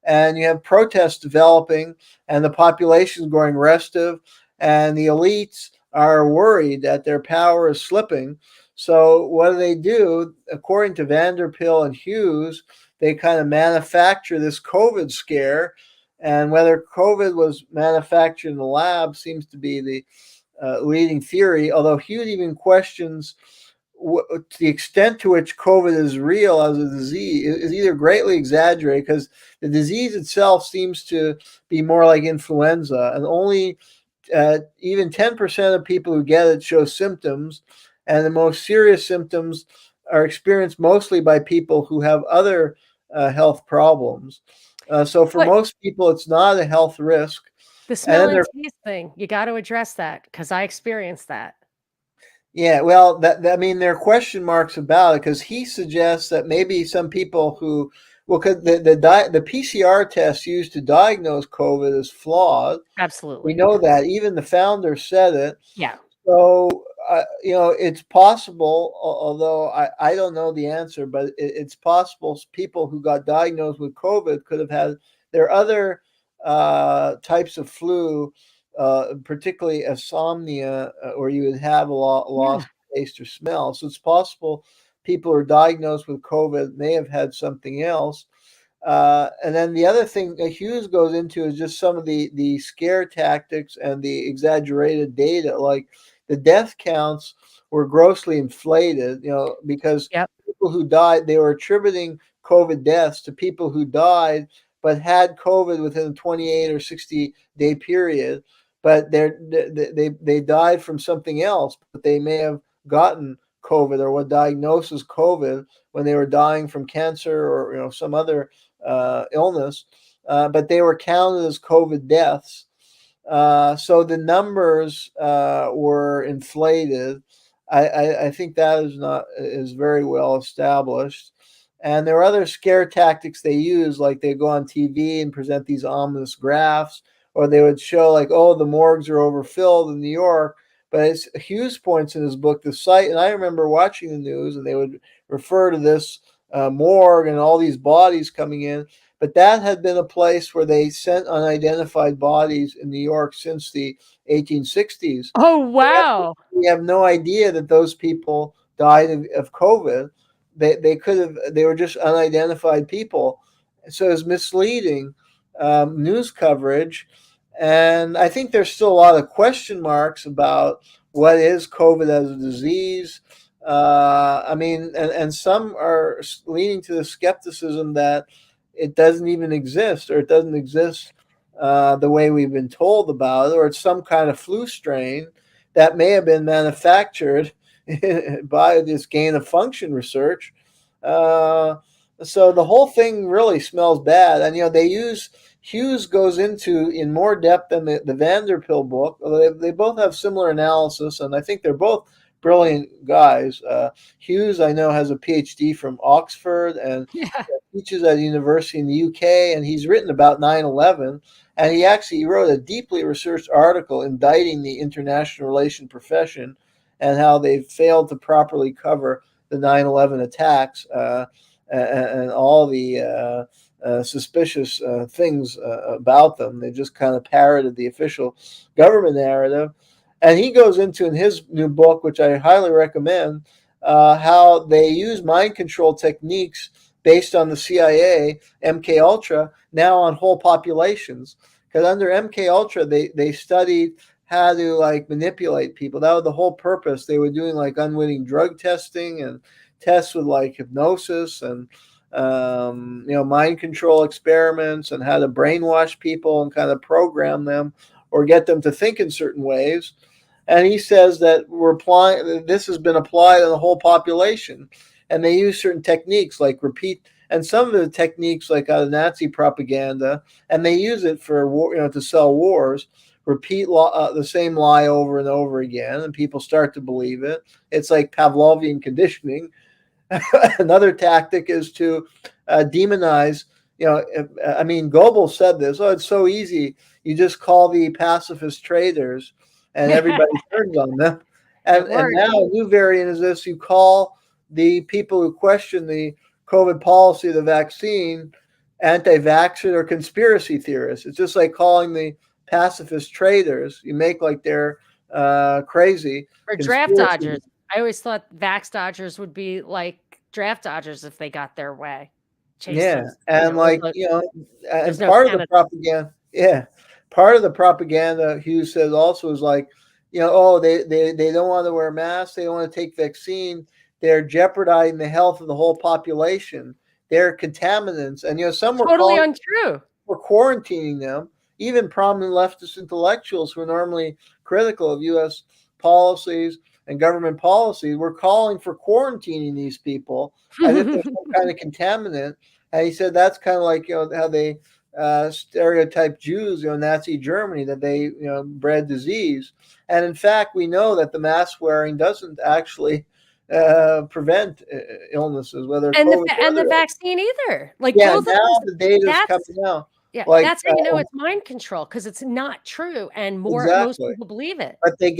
And you have protests developing, and the population is growing restive, and the elites are worried that their power is slipping. So what do? According to Vanderpil and Hughes, they kind of manufacture this COVID scare. And whether COVID was manufactured in the lab seems to be the leading theory, although Hughes even questions the extent to which COVID is real as a disease is either greatly exaggerated, because the disease itself seems to be more like influenza, and only even 10% of people who get it show symptoms, and the most serious symptoms are experienced mostly by people who have other health problems. So for But most people, it's not a health risk. the And smell then and there taste thing, you got to address that because I experienced that. Yeah, well, I mean, there are question marks about it, because he suggests that maybe some people who, well, because the PCR test used to diagnose COVID is flawed. We Absolutely. know that. Even the founder said it. Yeah. So, it's possible, although I don't know the answer, but it's possible people who got diagnosed with COVID could have had their other types of flu, particularly insomnia, where you would have a loss Yeah. of taste or smell. So it's possible people who are diagnosed with COVID may have had something else. And then the other thing that Hughes goes into is just some of the scare tactics and the exaggerated data. Like the death counts were grossly inflated, because Yep. people who died, they were attributing COVID deaths to people who died but had COVID within a 28 or 60-day period, but they died from something else, but they may have gotten COVID or what diagnosed as COVID when they were dying from cancer or some other illness, but they were counted as COVID deaths. So the numbers were inflated. I think that is very well established. And there are other scare tactics they use, like they go on TV and present these ominous graphs, or they would show like, oh, the morgues are overfilled in New York. But it's Hughes points in his book the site, and I remember watching the news, and they would refer to this morgue and all these bodies coming in. But that had been a place where they sent unidentified bodies in New York since the 1860s. Oh, wow. We have no idea that those people died of COVID. They were just unidentified people. So it's misleading news coverage. And I think there's still a lot of question marks about what is COVID as a disease. I mean, and some are leaning to the skepticism that it doesn't even exist, or it doesn't exist the way we've been told about it, or it's some kind of flu strain that may have been manufactured by this gain of function research. Uh, so the whole thing really smells bad. And, Hughes goes into in more depth than the Vanderpil book, although they both have similar analysis, and I think they're both brilliant guys. Hughes, I know, has a PhD from Oxford and Yeah. teaches at a university in the UK, and he's written about 9/11. And he wrote a deeply researched article indicting the international relation profession and how they failed to properly cover the 9/11 attacks. and all the suspicious things about them. They just kind of parroted the official government narrative. And he goes into in his new book, which I highly recommend, how they use mind control techniques based on the CIA, MK Ultra, now on whole populations. Because under MK Ultra, they studied how to like manipulate people. That was the whole purpose. They were doing like unwitting drug testing and tests with like hypnosis and mind control experiments and how to brainwash people and kind of program them or get them to think in certain ways. And he says that this has been applied on the whole population, and they use certain techniques like repeat, and some of the techniques like out of Nazi propaganda, and they use it for war, to sell wars. Repeat the same lie over and over again, and people start to believe it. It's like Pavlovian conditioning. Another tactic is to demonize. Goebbels said this. Oh, it's so easy. You just call the pacifist traitors, and everybody turns on them. And now a new variant is this: you call the people who question the COVID policy of the vaccine anti-vaxxers or conspiracy theorists. It's just like calling the pacifist traitors. You make like they're crazy. Or draft dodgers. I always thought vax dodgers would be like draft dodgers if they got their way. And and part of the propaganda. Yeah, part of the propaganda, Hughes says also is like, they don't want to wear masks. They don't want to take vaccine. They're jeopardizing the health of the whole population. They're contaminants, and some were totally untrue. We're quarantining them. Even prominent leftist intellectuals who are normally critical of U.S. policies and government policy, we're calling for quarantining these people as if they're some kind of contaminant. And he said that's kind of like how they stereotype Jews, Nazi Germany, that they bred disease. And in fact, we know that the mask wearing doesn't actually prevent illnesses, whether and the vaccine either. Like both now the data's coming out. Yeah, that's how you know it's mind control, because it's not true, and most people believe it. But they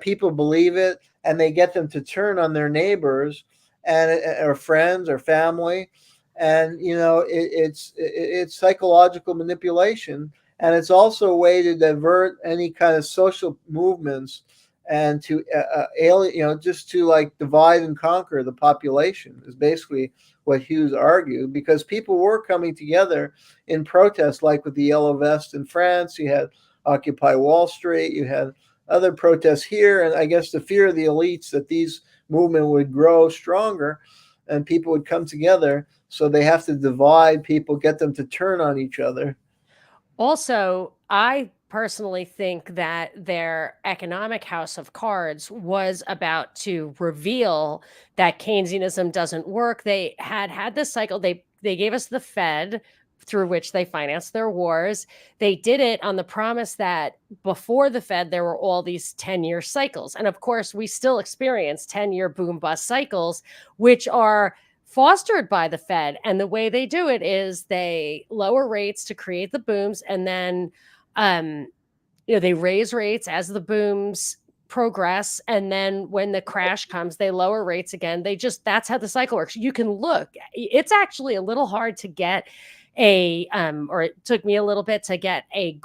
people believe it, and they get them to turn on their neighbors and or friends or family, and it's psychological manipulation, and it's also a way to divert any kind of social movements and to just to like divide and conquer the population is basically what Hughes argued, because people were coming together in protest, like with the Yellow Vest in France. You had Occupy Wall Street, you had other protests here, and I guess the fear of the elites that these movement would grow stronger and people would come together, so they have to divide people, get them to turn on each other. Also, I personally think that their economic house of cards was about to reveal that Keynesianism doesn't work. They had this cycle. They gave us the Fed, through which they financed their wars. They did it on the promise that before the Fed, there were all these 10-year cycles. And of course, we still experience 10-year boom bust cycles, which are fostered by the Fed. And the way they do it is they lower rates to create the booms, and then they raise rates as the booms progress, and then when the crash comes, they lower rates again. That's how the cycle works. You can look. It's actually a little hard to get or it took me a little bit to get a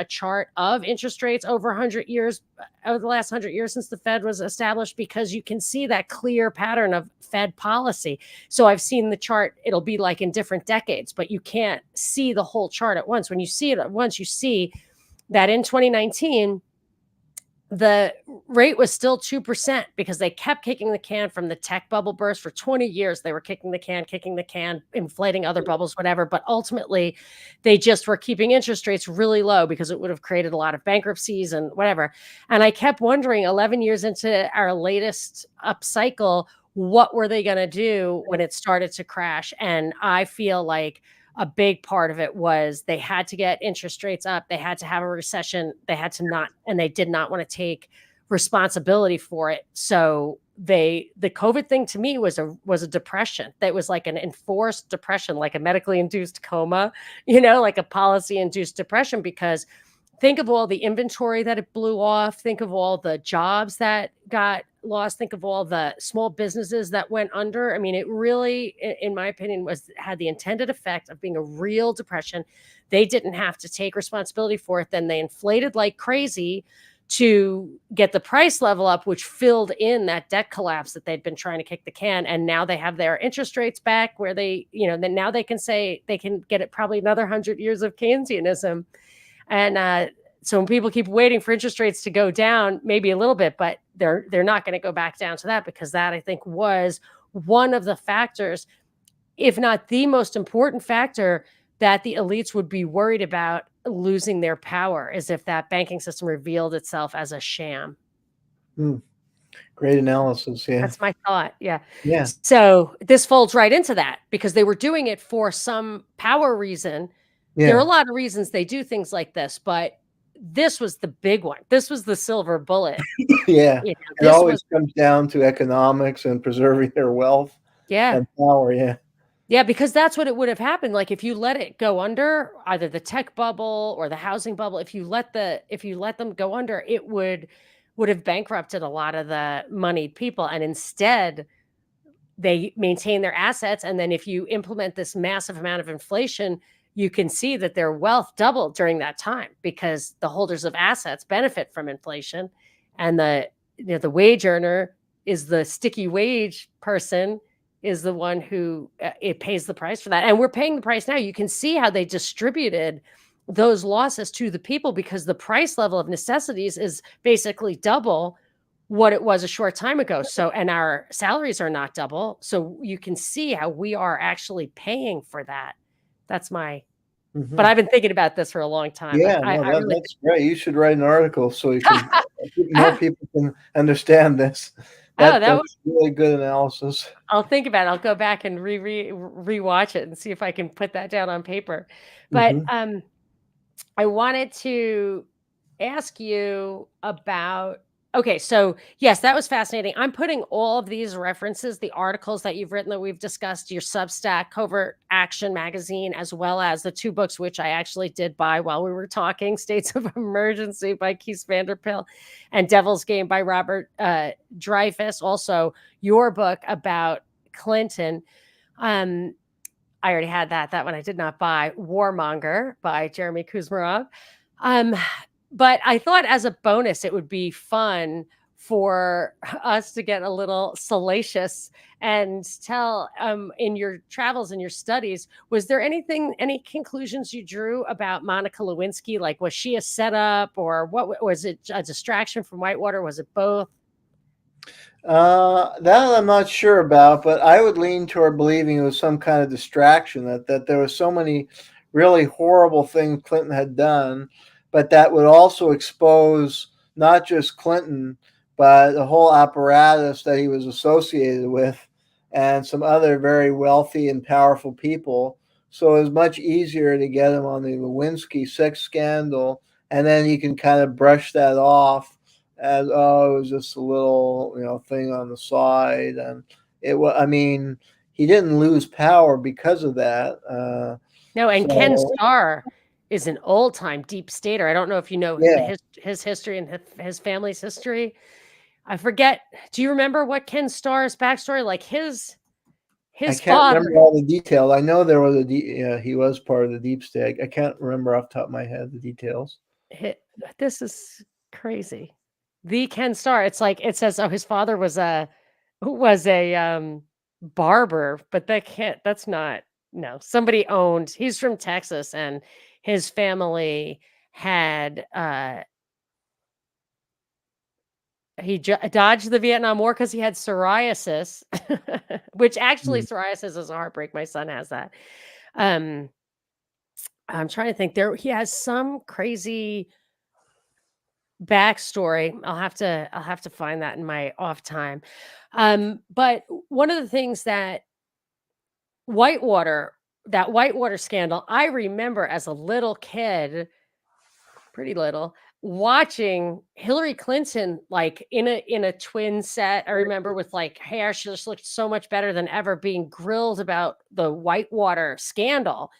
chart of interest rates over the last 100 years since the Fed was established, because you can see that clear pattern of Fed policy. So I've seen the chart. It'll be like in different decades, but you can't see the whole chart at once. When you see it at once, you see that in 2019, the rate was still 2%, because they kept kicking the can from the tech bubble burst for 20 years. They were kicking the can, inflating other bubbles, whatever. But ultimately, they just were keeping interest rates really low because it would have created a lot of bankruptcies and whatever. And I kept wondering, 11 years into our latest up cycle, what were they going to do when it started to crash? And I feel like a big part of it was they had to get interest rates up. They had to have a recession. They had to not, and they did not want to take responsibility for it. So the COVID thing to me was a depression. That was like an enforced depression, like a medically induced coma, like a policy induced depression, because think of all the inventory that it blew off. Think of all the jobs that got lost. Think of all the small businesses that went under. I mean, it really, in my opinion, had the intended effect of being a real depression. They didn't have to take responsibility for it. Then they inflated like crazy to get the price level up, which filled in that debt collapse that they'd been trying to kick the can. And now they have their interest rates back where they, then now they can say they can get it probably another 100 years of Keynesianism. And so when people keep waiting for interest rates to go down, maybe a little bit, but they're not going to go back down to that, because that, I think, was one of the factors, if not the most important factor, that the elites would be worried about losing their power, is if that banking system revealed itself as a sham. Great analysis. Yeah. That's my thought. Yeah. Yeah. So this folds right into that, because they were doing it for some power reason. Yeah. There are a lot of reasons they do things like this, but this was the big one. This was the silver bullet. Yeah. It always comes down to economics and preserving their wealth. Yeah. And power. Yeah. Yeah, because that's what it would have happened. Like, if you let it go under, either the tech bubble or the housing bubble, if you let them go under, it would have bankrupted a lot of the moneyed people. And instead, they maintain their assets. And then if you implement this massive amount of inflation, you can see that their wealth doubled during that time, because the holders of assets benefit from inflation. And the wage earner is the sticky wage person, is the one who it pays the price for that. And we're paying the price now. You can see how they distributed those losses to the people, because the price level of necessities is basically double what it was a short time ago. So, and our salaries are not double. So you can see how we are actually paying for that. That's my, but I've been thinking about this for a long time. Yeah, that's great. You should write an article so you can more people can understand this. That's really good analysis. I'll think about it. I'll go back and rewatch it and see if I can put that down on paper. But I wanted to ask you about, okay, so yes, that was fascinating. I'm putting all of these references, the articles that you've written that we've discussed, your Substack, Covert Action magazine, as well as the 2 books, which I actually did buy while we were talking, States of Emergency by Keith Vanderpil and Devil's Game by Robert Dreyfus. Also, your book about Clinton. I already had that one I did not buy, Warmonger by Jeremy Kuzmarov. But I thought, as a bonus, it would be fun for us to get a little salacious and tell, in your travels and your studies, was there any conclusions you drew about Monica Lewinsky? Like, was she a setup, or what was it, a distraction from Whitewater? Was it both? That I'm not sure about, but I would lean toward believing it was some kind of distraction, that there were so many really horrible things Clinton had done, but that would also expose not just Clinton, but the whole apparatus that he was associated with, and some other very wealthy and powerful people. So it was much easier to get him on the Lewinsky sex scandal, and then you can kind of brush that off as, oh, it was just a little, thing on the side. And he didn't lose power because of that. No, and Ken Starr is an old-time deep stater. I don't know if you know his history and his family's history. I forget. Do you remember what Ken Starr's backstory? Like his I can't father. remember all the details. I know there was he was part of the deep state. I can't remember off the top of my head the details. This is crazy. The Ken Starr. It's like, it says, oh, his father was a barber, but that's not. No, somebody owned. He's from Texas, and his family had he dodged the Vietnam War because he had psoriasis, which actually psoriasis is a heartbreak. My son has that. I'm trying to think. He has some crazy backstory. I'll have to find that in my off time. But one of the things that Whitewater scandal, I remember as a little kid, pretty little, watching Hillary Clinton like in a twin set. I remember with like hair, she just looked so much better than ever, being grilled about the Whitewater scandal.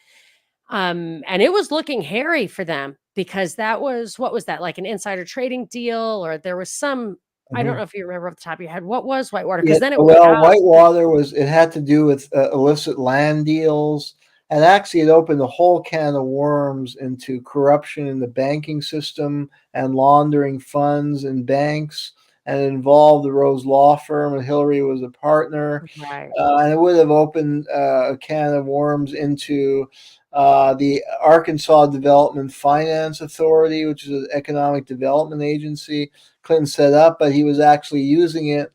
And it was looking hairy for them. because that was what was that, like an insider trading deal, or there was some I don't know Mhm. if you remember off the top of your head, what was Whitewater? Yeah, Because then it went well, out. Whitewater was it had to do with, illicit land deals, and actually it opened a whole can of worms into corruption in the banking system and laundering funds in banks, and it involved the Rose law firm, and Hillary was a partner. Right. And it would have opened, a can of worms into, the Arkansas Development Finance Authority, which is an economic development agency Clinton set up, but he was actually using it,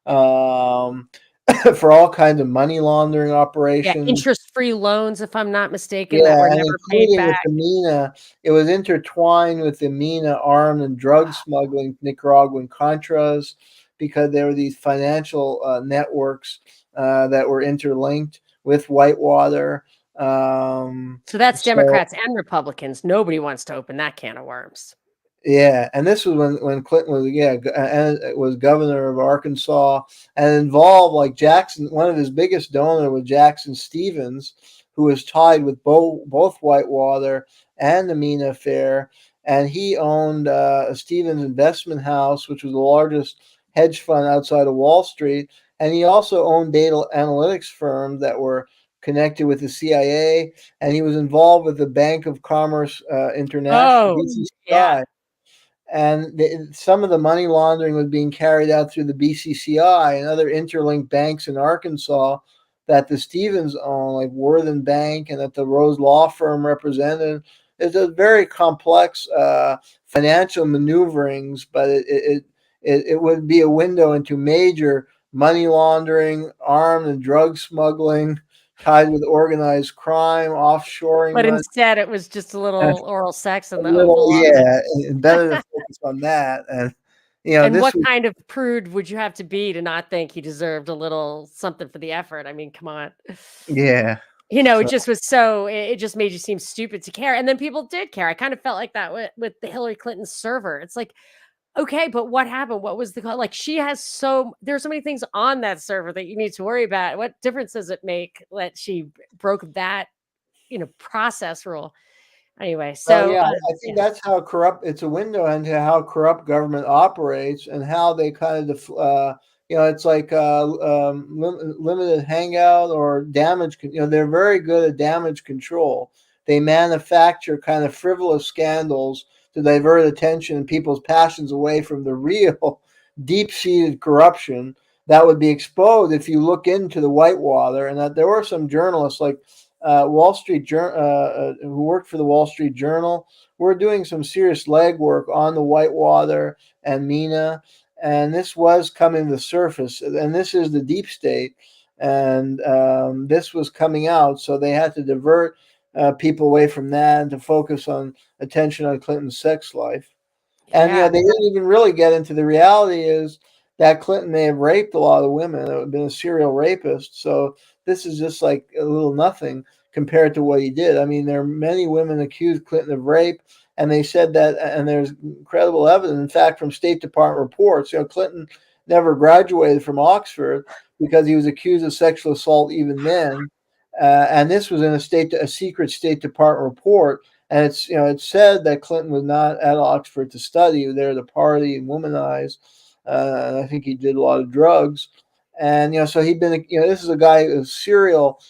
um, for all kinds of money laundering Yeah, operations. interest-free loans, if I'm not mistaken, that Yeah, were and never paid including with back. the MENA, it was intertwined with the MENA armed and drug smuggling Nicaraguan Contras because there were these financial, networks, that were interlinked with Whitewater. So that's So Democrats and Republicans. Nobody wants to open that can of worms. yeah, and this was when Clinton was and was governor of Arkansas, and involved like Jackson. One of his biggest donor was Jackson Stevens, who was tied with both Whitewater and the Mina affair, and he owned, a Stevens investment house, which was the largest hedge fund outside of Wall Street, and he also owned data analytics firms that were connected with the CIA, and he was involved with the Bank of Commerce, International Oh, yeah. (BCCI), and some of the money laundering was being carried out through the BCCI and other interlinked banks in Arkansas that the Stevens own, like Worthen Bank, and that the Rose Law Firm represented. It's a very complex, financial maneuverings, but it would be a window into major money laundering, armed and drug smuggling, tied with organized crime, offshoring But money. instead, it was just a little oral sex in A the little, Oval Office. yeah, and better to focus on that, and, And this what was kind of prude would you have to be to not think he deserved a little something for the effort? I mean, come on. yeah, It so just was so it just made you seem stupid to care, and then people did care. I kind of felt like that with the Hillary Clinton server. It's like, okay, but what happened? What was the like? She has there's so many things on that server that you need to worry about. What difference does it make that she broke that process rule? Anyway, well, so yeah, I think yeah. that's how corrupt it's a window into how corrupt government operates and how they kind of it's like, limited hangout or they're very good at damage control. They manufacture kind of frivolous scandals to divert attention and people's passions away from the real deep-seated corruption that would be exposed if you look into the Whitewater, and that there were some journalists like, Wall Street who worked for the Wall Street Journal. We're doing some serious legwork on the Whitewater and Mina, and this was coming to the surface. And this is the deep state, and, this was coming out, so they had to divert, people away from that and to focus on attention on Clinton's sex life. And, Yeah. they didn't even really get into the reality is that Clinton may have raped a lot of women, been a serial rapist. So this is just like a little nothing compared to what he did. I mean, there are many women accused Clinton of rape, and they said that, and there's incredible evidence, in fact, from State Department reports. Clinton never graduated from Oxford because he was accused of sexual assault even then. And this was in a secret State Department report, and it's said that Clinton was not at Oxford to study; he was there to party and womanize. And I think he did a lot of drugs, and so he'd been. This is a guy who's serial.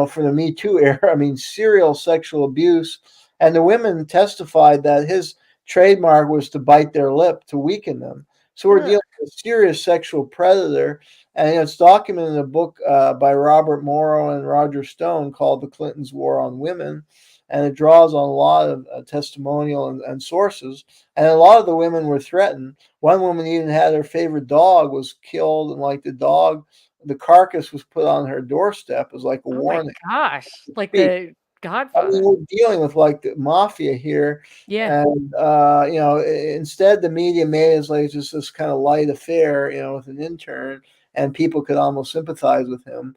From the Me Too era. I mean, serial sexual abuse, and the women testified that his trademark was to bite their lip to weaken them. So we're Ugh. dealing with a serious sexual predator, and it's documented in a book, by Robert Morrow and Roger Stone called "The Clintons' War on Women." And it draws on a lot of, testimonial and sources. And a lot of the women were threatened. One woman even had her favorite dog was killed, and like the carcass was put on her doorstep as like a Oh my warning. gosh. Like I the mean, Godfather. we're dealing with like the mafia here, Yeah. and instead the media made it as like just this kind of light affair, with an intern, and people could almost sympathize with him.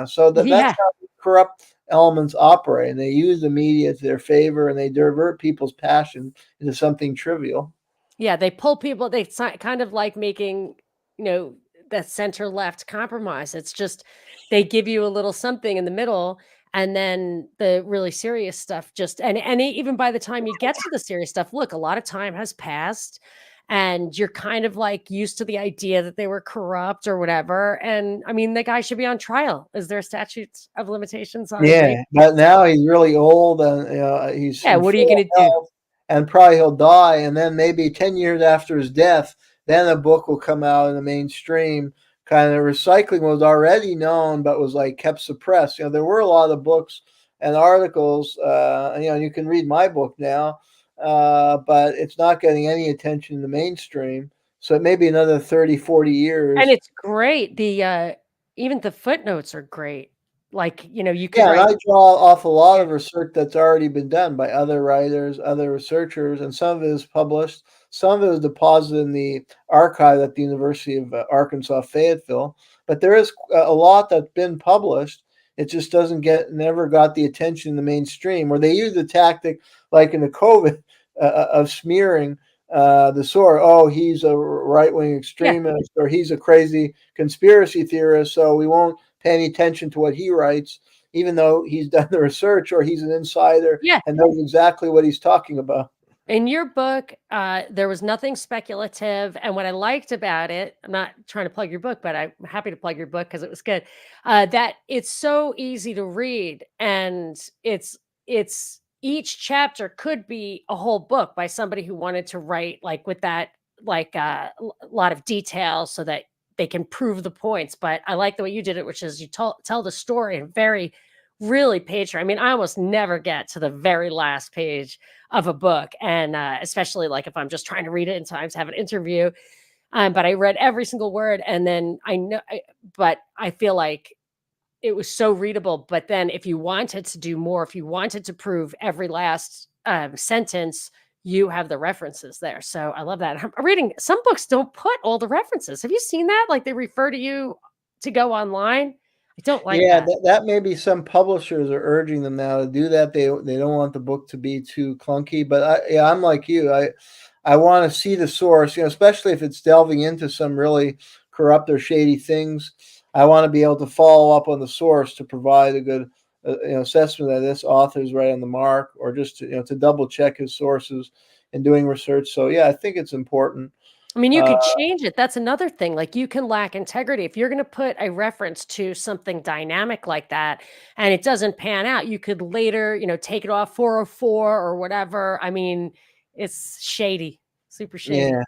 So that's Yeah. how corrupt elements operate, and they use the media to their favor, and they divert people's passion into something trivial. Yeah, they pull people kind of like making, you know, that center left compromise. It's just they give you a little something in the middle, And then the really serious stuff just and even by the time you get to the serious stuff, look, a lot of time has passed and you're kind of like used to the idea that they were corrupt or whatever. And I mean, the guy should be on trial. Is there statutes of limitations on rape? Yeah, but now he's really old and he's Yeah, in what are you full gonna do? health, and probably he'll die. And then maybe 10 years after his death, then a book will come out in the mainstream. Kind of recycling was already known, but was like kept suppressed. There were a lot of books and articles. You can read my book now, but it's not getting any attention in the mainstream. So it may be another 30, 40 And years. it's great. Even the footnotes are great. Like, you could Yeah, and write. I draw off a lot Yeah. of research that's already been done by other writers, other researchers, and some of it is published. Some of it is deposited in the archive at the University of Arkansas, Fayetteville. But there is a lot that's been published. It just doesn't never got the attention in the mainstream, or they use the tactic like in the COVID of smearing the sore. Oh, he's a right wing Yeah. extremist, or he's a crazy conspiracy theorist, so we won't pay any attention to what he writes, even though he's done the research or he's an insider Yeah. and knows exactly what he's talking about. In your book, there was nothing speculative, and what I liked about it, I'm not trying to plug your book, but I'm happy to plug your book because it was good. That it's so easy to read, and it's each chapter could be a whole book by somebody who wanted to write like with that lot of detail so that they can prove the points. But I like the way you did it, which is you tell the story in very really page. I mean, I almost never get to the very last page of a book, and especially like if I'm just trying to read it and sometimes have an interview. But I read every single word, and then but I feel like it was so readable. But then, if you wanted to do more, if you wanted to prove every last sentence, you have the references there. So I love that. I'm reading some books don't put all the references. Have you seen that? Like they refer to you to go online. I don't like Yeah, that. that may be some publishers are urging them now to do that. They don't want the book to be too clunky. But I'm like you. I want to see the source. Especially if it's delving into some really corrupt or shady things. I want to be able to follow up on the source to provide a good assessment that this author is right on the mark, or just to double check his sources in doing research. So yeah, I think it's important. I mean, you Uh, could change it. That's another thing. Like you can lack integrity. If you're going to put a reference to something dynamic like that and it doesn't pan out, you could later, take it off 404 or whatever. I mean, it's shady, super shady. yeah.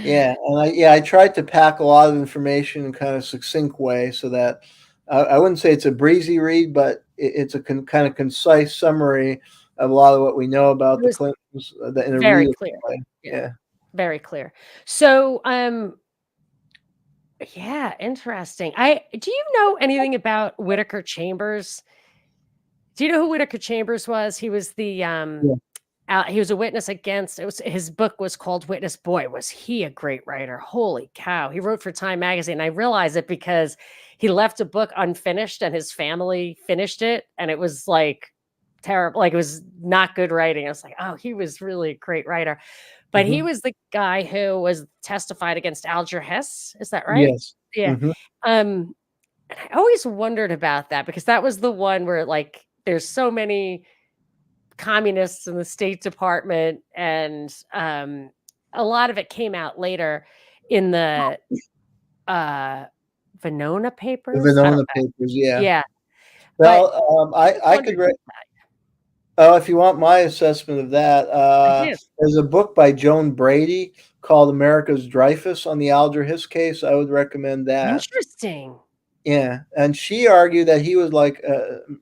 Yeah, and I tried to pack a lot of information in kind of succinct way so that I wouldn't say it's a breezy read, but it's a kind of concise summary of a lot of what we know It about the was Clintons in a very readable clear. way. Yeah, Yeah. very clear. So, yeah, interesting. Do you know anything about Whittaker Chambers? Do you know who Whittaker Chambers was? He was Yeah. he was a witness against it was his book was called Witness. Boy, was he a great writer. Holy cow. He wrote for Time Magazine. I realize it because he left a book unfinished and his family finished it. And it was like terrible. Like it was not good writing. I was like, oh, he was really a great writer. But he Hmm. was the guy who was testified against Alger Hiss. Is that right? Yes. Yeah. Hmm. Um, and I always wondered about that because that was the one where like there's so many communists in the State Department, and a lot of it came out later in the uh, Venona The papers. I don't Venona know. papers. Yeah. Yeah, but Well, I always I could wondered re about that. oh, if you want my assessment of that, I do. there's a book by Joan Brady called America's Dreyfus on the Alger Hiss case. I would recommend that. Interesting. Yeah, and she argued that he was like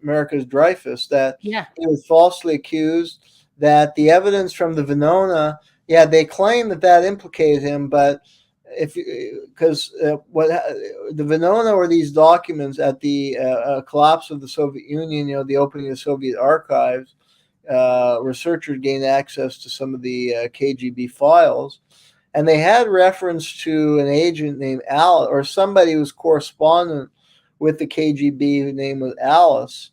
America's Dreyfus, that Yeah. he was falsely accused, that the evidence from the Venona, yeah, they claim that that implicated him, but if because what the Venona were these documents at the collapse of the Soviet Union, the opening of the Soviet archives, researchers gained access to some of the KGB files, and they had reference to an agent named Alice, or somebody who was correspondent with the KGB whose name was Alice.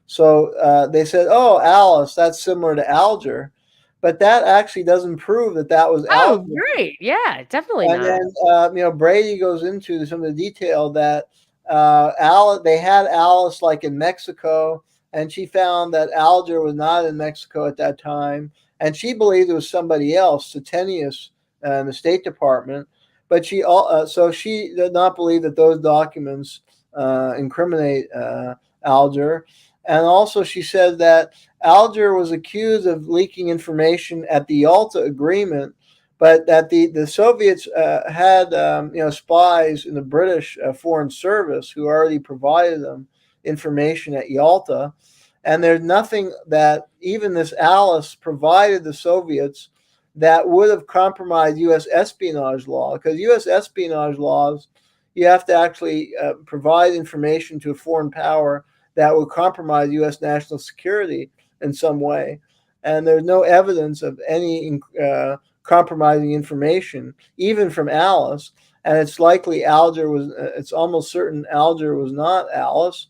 So they said, "Oh, Alice, that's similar to Alger," but that actually doesn't prove that that was Oh, Alger. right. Yeah, definitely And not. then Brady goes into some of the detail that Alice, they had Alice like in Mexico, and she found that Alger was not in Mexico at that time, and she believed it was somebody else, Setenius, in the State Department. But so she did not believe that those documents incriminate Alger. And also, she said that Alger was accused of leaking information at the Yalta Agreement, but that the Soviets had spies in the British Foreign Service who already provided them information at Yalta. And there's nothing that even this Alice provided the Soviets that would have compromised U.S. espionage law, because U.S. espionage laws, you have to actually provide information to a foreign power that would compromise U.S. national security in some way. And there's no evidence of any compromising information, even from Alice. And it's likely it's almost certain Alger was not Alice.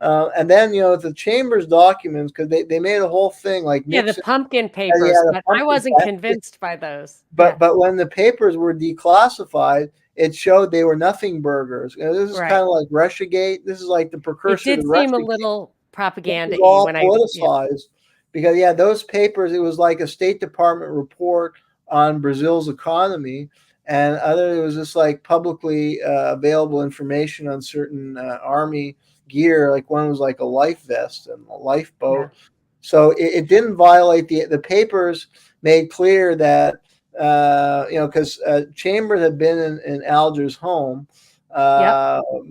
And then, the Chambers documents, because they made a whole thing like Yeah, Nixon. the pumpkin papers, but I wasn't convinced by those. But when the papers were declassified, it showed they were nothing burgers. This is kind of like Russiagate. This is like the precursor to Russiagate. It did seem a little propaganda-y all politicized because those papers, it was like a State Department report on Brazil's economy, and it was just like publicly available information on certain army gear. Like one was like a life vest and a lifeboat. So it didn't violate the papers made clear that because Chambers had been in Alger's home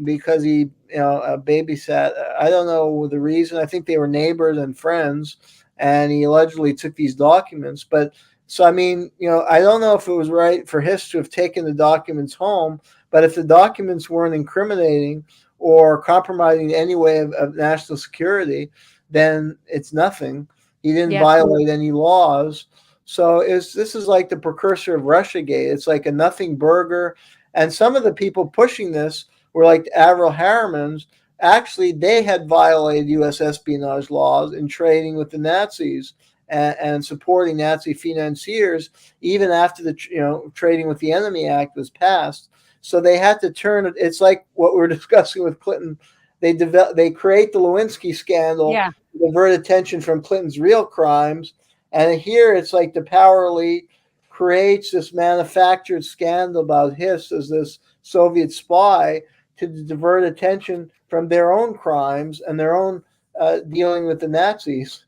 because he babysat. I don't know the reason. I think they were neighbors and friends, and he allegedly took these documents. But so I mean, I don't know if it was right for Hiss to have taken the documents home, but if the documents weren't incriminating or compromising in any way of national security, then it's nothing. He didn't violate any laws. So this is like the precursor of Russiagate. It's like a nothing burger. And some of the people pushing this were like the Averell Harrimans. Actually, they had violated U.S. espionage laws in trading with the Nazis and supporting Nazi financiers, even after the Trading with the Enemy Act was passed. So they had to turn it. It's like what we're discussing with Clinton. They create the Lewinsky scandal to divert attention from Clinton's real crimes. And here it's like the power elite creates this manufactured scandal about Hiss as this Soviet spy to divert attention from their own crimes and their own dealing with the Nazis.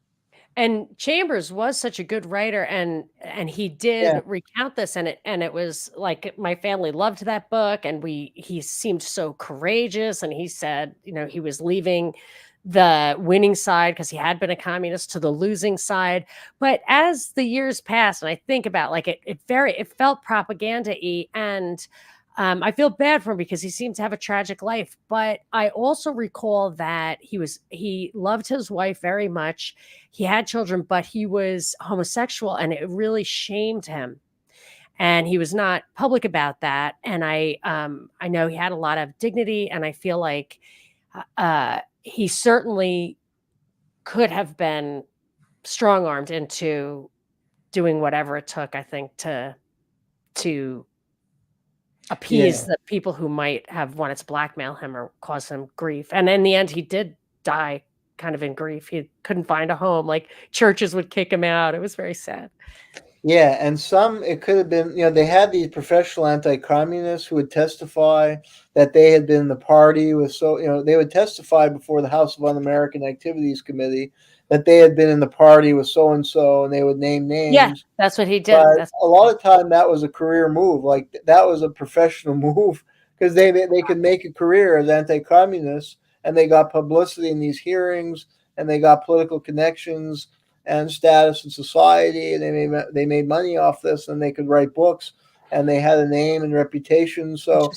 And Chambers was such a good writer, and he did recount this, and it was like my family loved that book, and he seemed so courageous, and he said, he was leaving the winning side because he had been a communist to the losing side. But as the years passed, and I think about it felt propaganda-y, and I feel bad for him because he seemed to have a tragic life. But I also recall that he loved his wife very much. He had children, but he was homosexual, and it really shamed him. And he was not public about that. And I know he had a lot of dignity, and I feel like he certainly could have been strong-armed into doing whatever it took, I think, to appease the people who might have wanted to blackmail him or cause him grief. And in the end, he did die kind of in grief. He couldn't find a home. Like churches would kick him out. It was very sad. Yeah, and it could have been, they had these professional anti-communists who would testify that they had been in the party with, they would testify before the House of Un-American Activities Committee that they had been in the party with so-and-so, and they would name names. Yeah, that's what he did. But a lot of time that was a career move. Like that was a professional move because they could make a career as anti-communists, and they got publicity in these hearings, and they got political connections and status in society, and they made money off this, and they could write books, and they had a name and reputation. So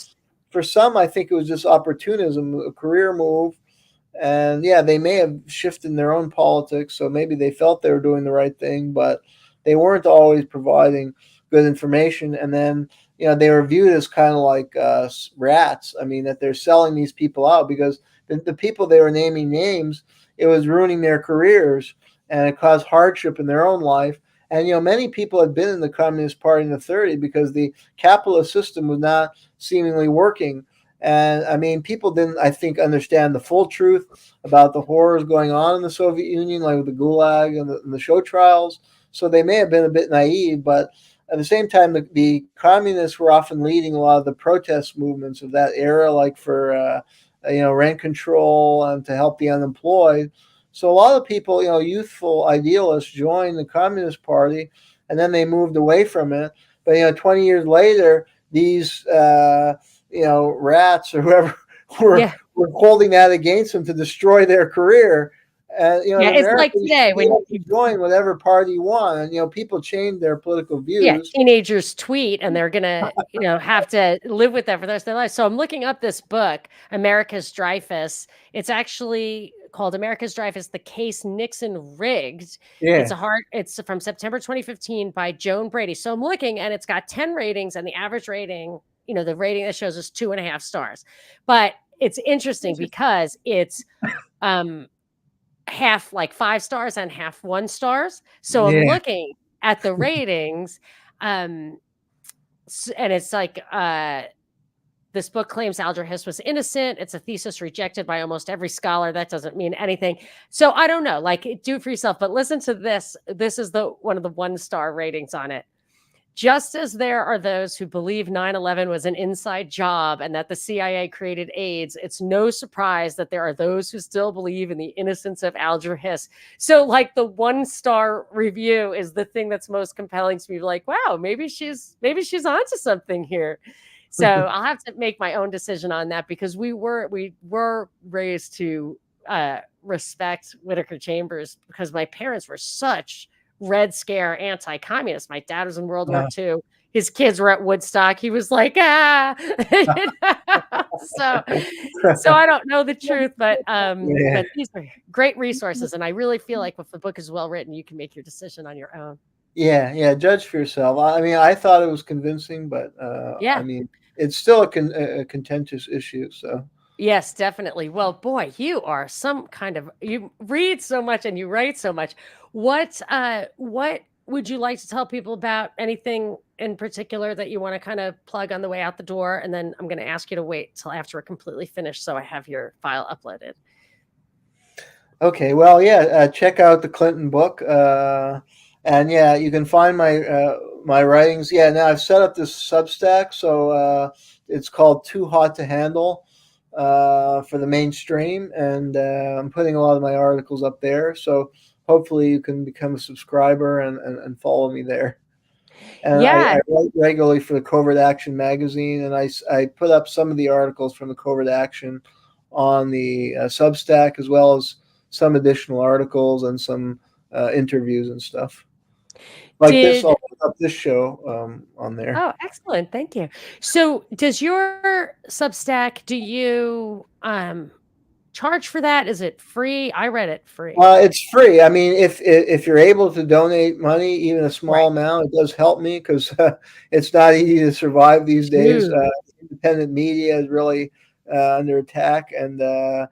for some, I think it was just opportunism, a career move. And they may have shifted in their own politics, so maybe they felt they were doing the right thing, but they weren't always providing good information. And then they were viewed as kind of like rats. I mean, that they're selling these people out because the people they were naming names, it was ruining their careers, and it caused hardship in their own life. And many people had been in the Communist Party in the 30s because the capitalist system was not seemingly working. And I mean, people didn't, I think, understand the full truth about the horrors going on in the Soviet Union, like with the Gulag and the show trials. So they may have been a bit naive, but at the same time, the communists were often leading a lot of the protest movements of that era, like for rent control and to help the unemployed. So a lot of people, youthful idealists, joined the Communist Party, and then they moved away from it. But 20 years later, these rats or whoever were Yeah. were holding that against them to destroy their career. And in Yeah, it's America, like you today should be when able to join whatever party you want, and people change their political yeah, views. teenagers tweet and they're gonna, have to live with that for the rest of their life. So I'm looking up this book, America's Dreyfus. It's actually called America's Dreyfus: The Case Nixon Rigged. Yeah, It's from September 2015 by Joan Brady. So I'm looking and it's got 10 ratings, and the average rating, the rating that shows is 2.5 stars. But it's interesting because it's half like 5 stars and half 1 stars. So I'm yeah, looking at the ratings, and it's like, this book claims Alger Hiss was innocent. It's a thesis rejected by almost every scholar. That doesn't mean anything. So I don't know, like, do it for yourself, but listen to this. This is the one of the 1-star ratings on it. Just as there are those who believe 9/11 was an inside job and that the CIA created AIDS, it's no surprise that there are those who still believe in the innocence of Alger Hiss. So, like, the 1-star review is the thing that's most compelling to me. Like, wow, maybe she's onto something here. So I'll have to make my own decision on that, because we were raised to respect Whittaker Chambers, because my parents were such Red Scare anti-communist. My dad was in World War II. His kids were at Woodstock. He was like, ah. So I don't know the truth, but yeah, these are great resources, and I really feel like if the book is well written, you can make your decision on your own. yeah. Judge for yourself. I mean, I thought it was convincing, but I Yeah. mean, it's still a contentious issue. So. Yes, definitely. Well, boy, you read so much and you write so much. What would you like to tell people about? Anything in particular that you want to kind of plug on the way out the door? And then I'm going to ask you to wait till after we're completely finished so I have your file uploaded. Okay, well, yeah, check out the Clinton book, and yeah, you can find my writings. Yeah, now I've set up this Substack, so it's called Too Hot to Handle for the mainstream, and I'm putting a lot of my articles up there. So hopefully you can become a subscriber and follow me there. And Yeah. I write regularly for the Covert Action magazine, and I put up some of the articles from the Covert Action on the Substack, as well as some additional articles and some interviews and stuff. Like this, Did I'll put up this show on there. Oh, excellent. Thank you. So, does your Substack, do you charge for that? Is it free? I read it free. It's free. I mean, if you're able to donate money, even a small Right. amount, it does help me, because it's not easy to survive these days. True. Independent media is really under attack, and the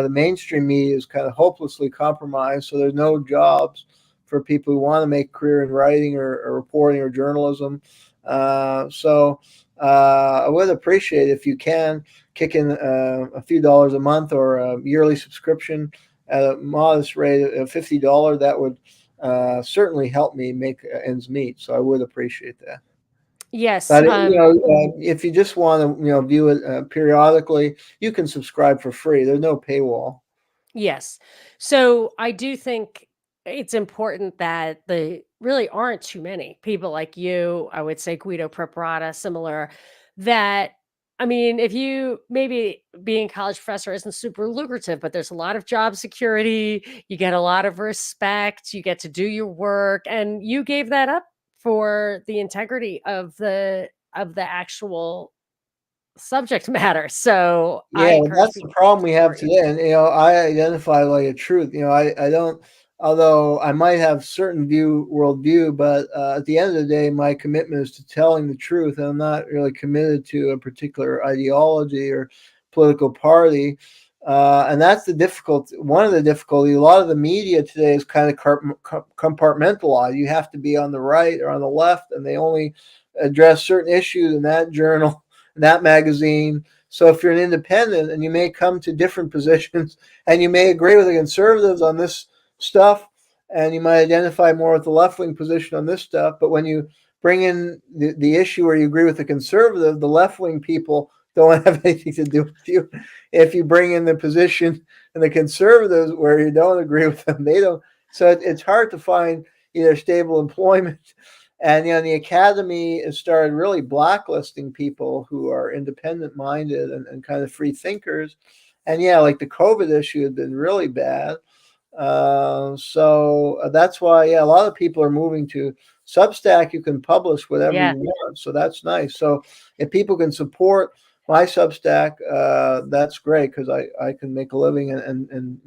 mainstream media is kind of hopelessly compromised. So there's no jobs for people who want to make a career in writing or reporting or journalism. So I would appreciate if you can kick in a few dollars a month or a yearly subscription at a modest rate of $50. That would certainly help me make ends meet. So I would appreciate that. Yes. But if you just want to view it periodically, you can subscribe for free. There's no paywall. Yes. So I do think it's important that the really aren't too many people like you, I would say Guido Preparata, similar, that I mean, if you maybe being a college professor isn't super lucrative, but there's a lot of job security, you get a lot of respect, you get to do your work, and you gave that up for the integrity of the actual subject matter. So I Yeah, well, encourage that's the people problem to we have support you. today. And I identify like a truth. I don't. Although I might have certain worldview, but at the end of the day, my commitment is to telling the truth. And I'm not really committed to a particular ideology or political party. And that's the difficult. One of the difficulty. A lot of the media today is kind of compartmentalized. You have to be on the right or on the left, and they only address certain issues in that journal, in that magazine. So if you're an independent and you may come to different positions and you may agree with the conservatives on this stuff, and you might identify more with the left-wing position on this stuff, but when you bring in the issue where you agree with the conservative, the left-wing people don't have anything to do with you. If you bring in the position and the conservatives where you don't agree with them, they don't. So it's hard to find either stable employment. And the academy has started really blacklisting people who are independent minded and kind of free thinkers. And like the COVID issue had been really bad. So that's why, a lot of people are moving to Substack. You can publish whatever you want. So that's nice. So if people can support my Substack, that's great, because I can make a living and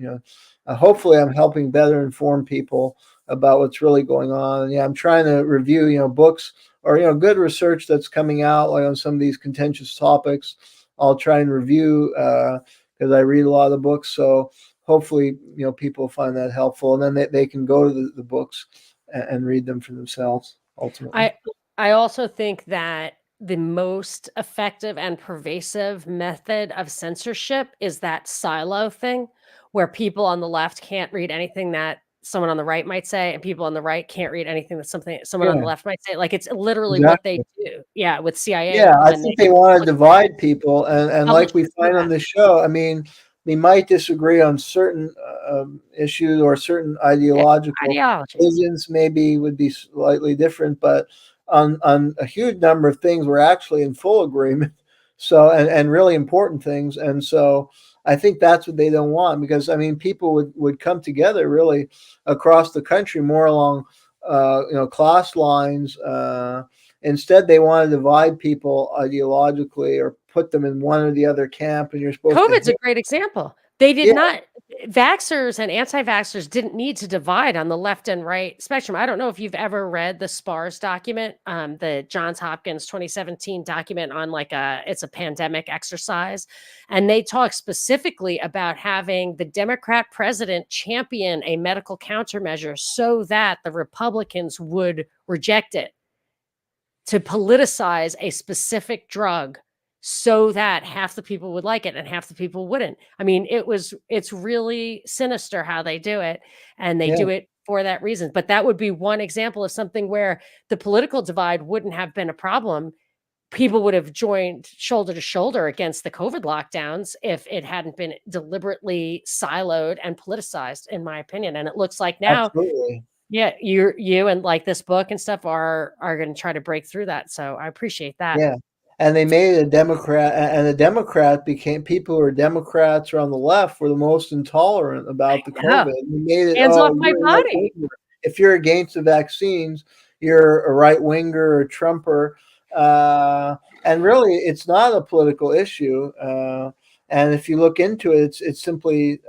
hopefully I'm helping better inform people about what's really going on. And I'm trying to review, books or, good research that's coming out like on some of these contentious topics. I'll try and review, because I read a lot of the books. So hopefully, people find that helpful, and then they can go to the books and read them for themselves ultimately. I also think that the most effective and pervasive method of censorship is that silo thing, where people on the left can't read anything that someone on the right might say, and people on the right can't read anything that someone on the left might say. Like, it's literally what they do. Yeah, with CIA. I think they want to divide people, and like we find on the show, I mean, we might disagree on certain issues or certain ideological visions, maybe would be slightly different, but on a huge number of things, we're actually in full agreement. So, and really important things. And so I think that's what they don't want, because I mean, people would come together really across the country more along, class lines. Instead, they want to divide people ideologically or put them in one or the other camp. And you're supposed COVID's a great example. They did not. Vaxxers and anti-vaxxers didn't need to divide on the left and right spectrum. I don't know if you've ever read the SPARS document, the Johns Hopkins 2017 document on it's a pandemic exercise. And they talk specifically about having the Democrat president champion a medical countermeasure so that the Republicans would reject it, to politicize a specific drug so that half the people would like it and half the people wouldn't. I mean, it's really sinister how they do it, and they do it for that reason. But that would be one example of something where the political divide wouldn't have been a problem. People would have joined shoulder to shoulder against the COVID lockdowns if it hadn't been deliberately siloed and politicized, in my opinion. And it looks like now, absolutely. You and like this book and stuff are going to try to break through that. So I appreciate that. Yeah. And they made it a Democrat, and a Democrat became, people who are Democrats or on the left were the most intolerant about the COVID. They made it, hands off my body. If you're against the vaccines, you're a right winger or a Trumper. And really, it's not a political issue. And if you look into it, it's simply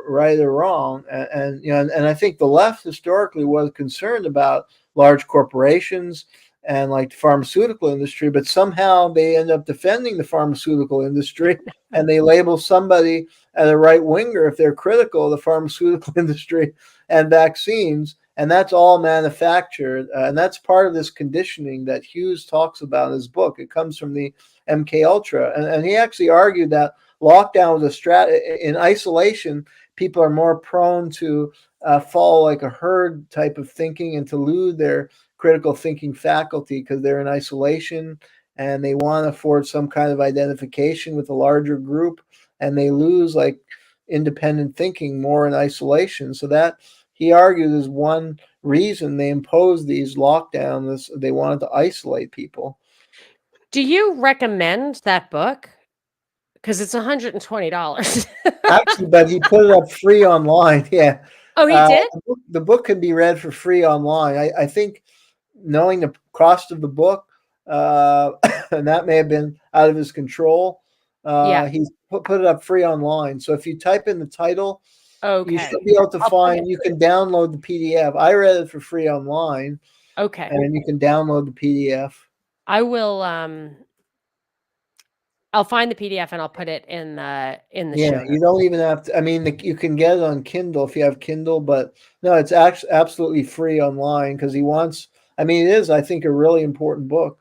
right or wrong. And I think the left historically was concerned about large corporations and like the pharmaceutical industry, but somehow they end up defending the pharmaceutical industry, and they label somebody as a right winger if they're critical of the pharmaceutical industry and vaccines. And that's all manufactured. And that's part of this conditioning that Hughes talks about in his book. It comes from the MK Ultra. And he actually argued that lockdown was a in isolation, people are more prone to follow like a herd type of thinking and to lose their critical thinking faculty because they're in isolation, and they want to afford some kind of identification with a larger group, and they lose like independent thinking more in isolation. So that, he argued, is one reason they imposed these lockdowns. They wanted to isolate people. Do you recommend that book? Because it's $120. Actually, but he put it up free online. Yeah. Oh, he did? The book can be read for free online. I think, knowing the cost of the book, and that may have been out of his control, he's put it up free online. So if you type in the title, you should be able to find, you can download the PDF. I read it for free online. Okay. And you can download the PDF. I will, I'll find the PDF and I'll put it in the show. You don't even have to, I mean, you can get it on Kindle if you have Kindle, but no, it's actually absolutely free online, because he wants, I mean, it is, I think, a really important book.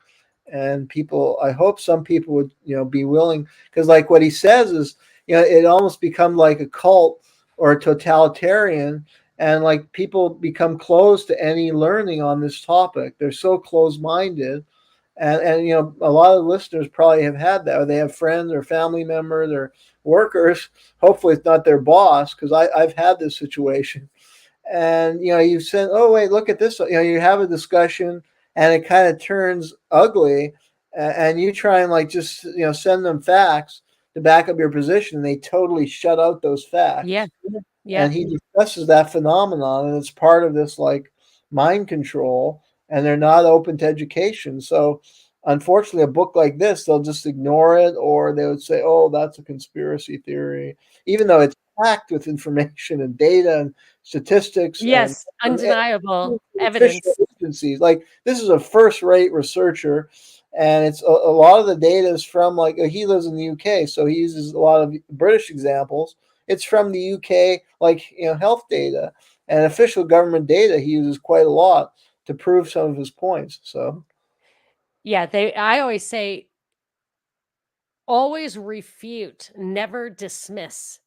and people, I hope some people would, be willing, because like what he says is, it almost become like a cult or a totalitarian, and like people become closed to any learning on this topic. They're so closed-minded, and a lot of listeners probably have had that, or they have friends or family members or workers. Hopefully, it's not their boss, because I've had this situation. And you said, oh wait, look at this. You have a discussion, and it kind of turns ugly, and you try and like just send them facts to back up your position, and they totally shut out those Yeah. facts. Yeah. And he discusses that phenomenon, and it's part of this like mind control, and they're not open to education. So unfortunately, a book like this, they'll just ignore it, or they would say, oh, that's a conspiracy theory, even though it's packed with information and data and statistics and Yes. Undeniable official evidence. agencies. Like, this is a first-rate researcher, and it's a lot of the data is from, like, he lives in the UK, so he uses a lot of British examples. It's from the UK, like, health data and official government data. He uses quite a lot to prove some of his points. So Yeah, I always say, always refute, never dismiss.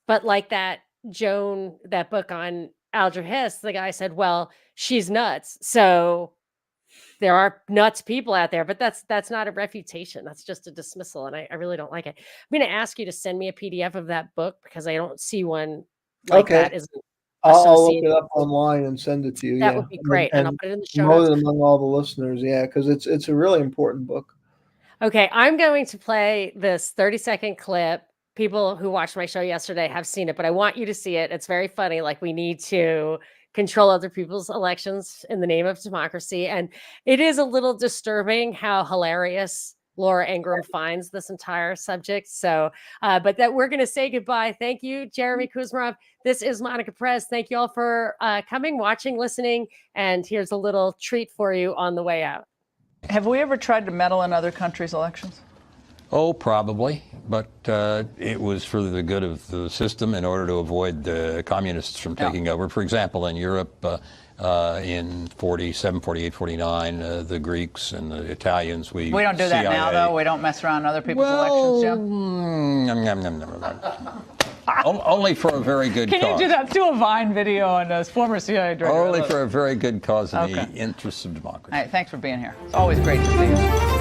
But like that that book on Aldra Hiss, the guy said, well, she's nuts. So there are nuts people out there, but that's not a refutation. That's just a dismissal. And I really don't like it. I'm going to ask you to send me a PDF of that book, because I don't see one like okay, that isn't I'll look associated it up with it. online and send it to you. That Yeah, would be great. And I'll and put it in the show promote notes. it among all the listeners. Yeah, because it's a really important book. Okay, I'm going to play this 30-second clip. People who watched my show yesterday have seen it, but I want you to see it. It's very funny. Like, we need to control other people's elections in the name of democracy. And it is a little disturbing how hilarious Laura Ingraham finds this entire subject. So, but that we're going to say goodbye. Thank you, Jeremy Kuzmarov. This is Monica Perez. Thank you all for coming, watching, listening. And here's a little treat for you on the way out. Have we ever tried to meddle in other countries' elections? Oh, probably, but it was for the good of the system in order to avoid the communists from taking over. For example, in Europe, in 47, 48, 49, the Greeks and the Italians, we don't do that now, though. We don't mess around other people's elections, Jim. Only for a very good cause. Can you do that? Do a Vine video on a former CIA director. Only for a very good cause in the interests of democracy. All right, thanks for being here. It's always great to see you.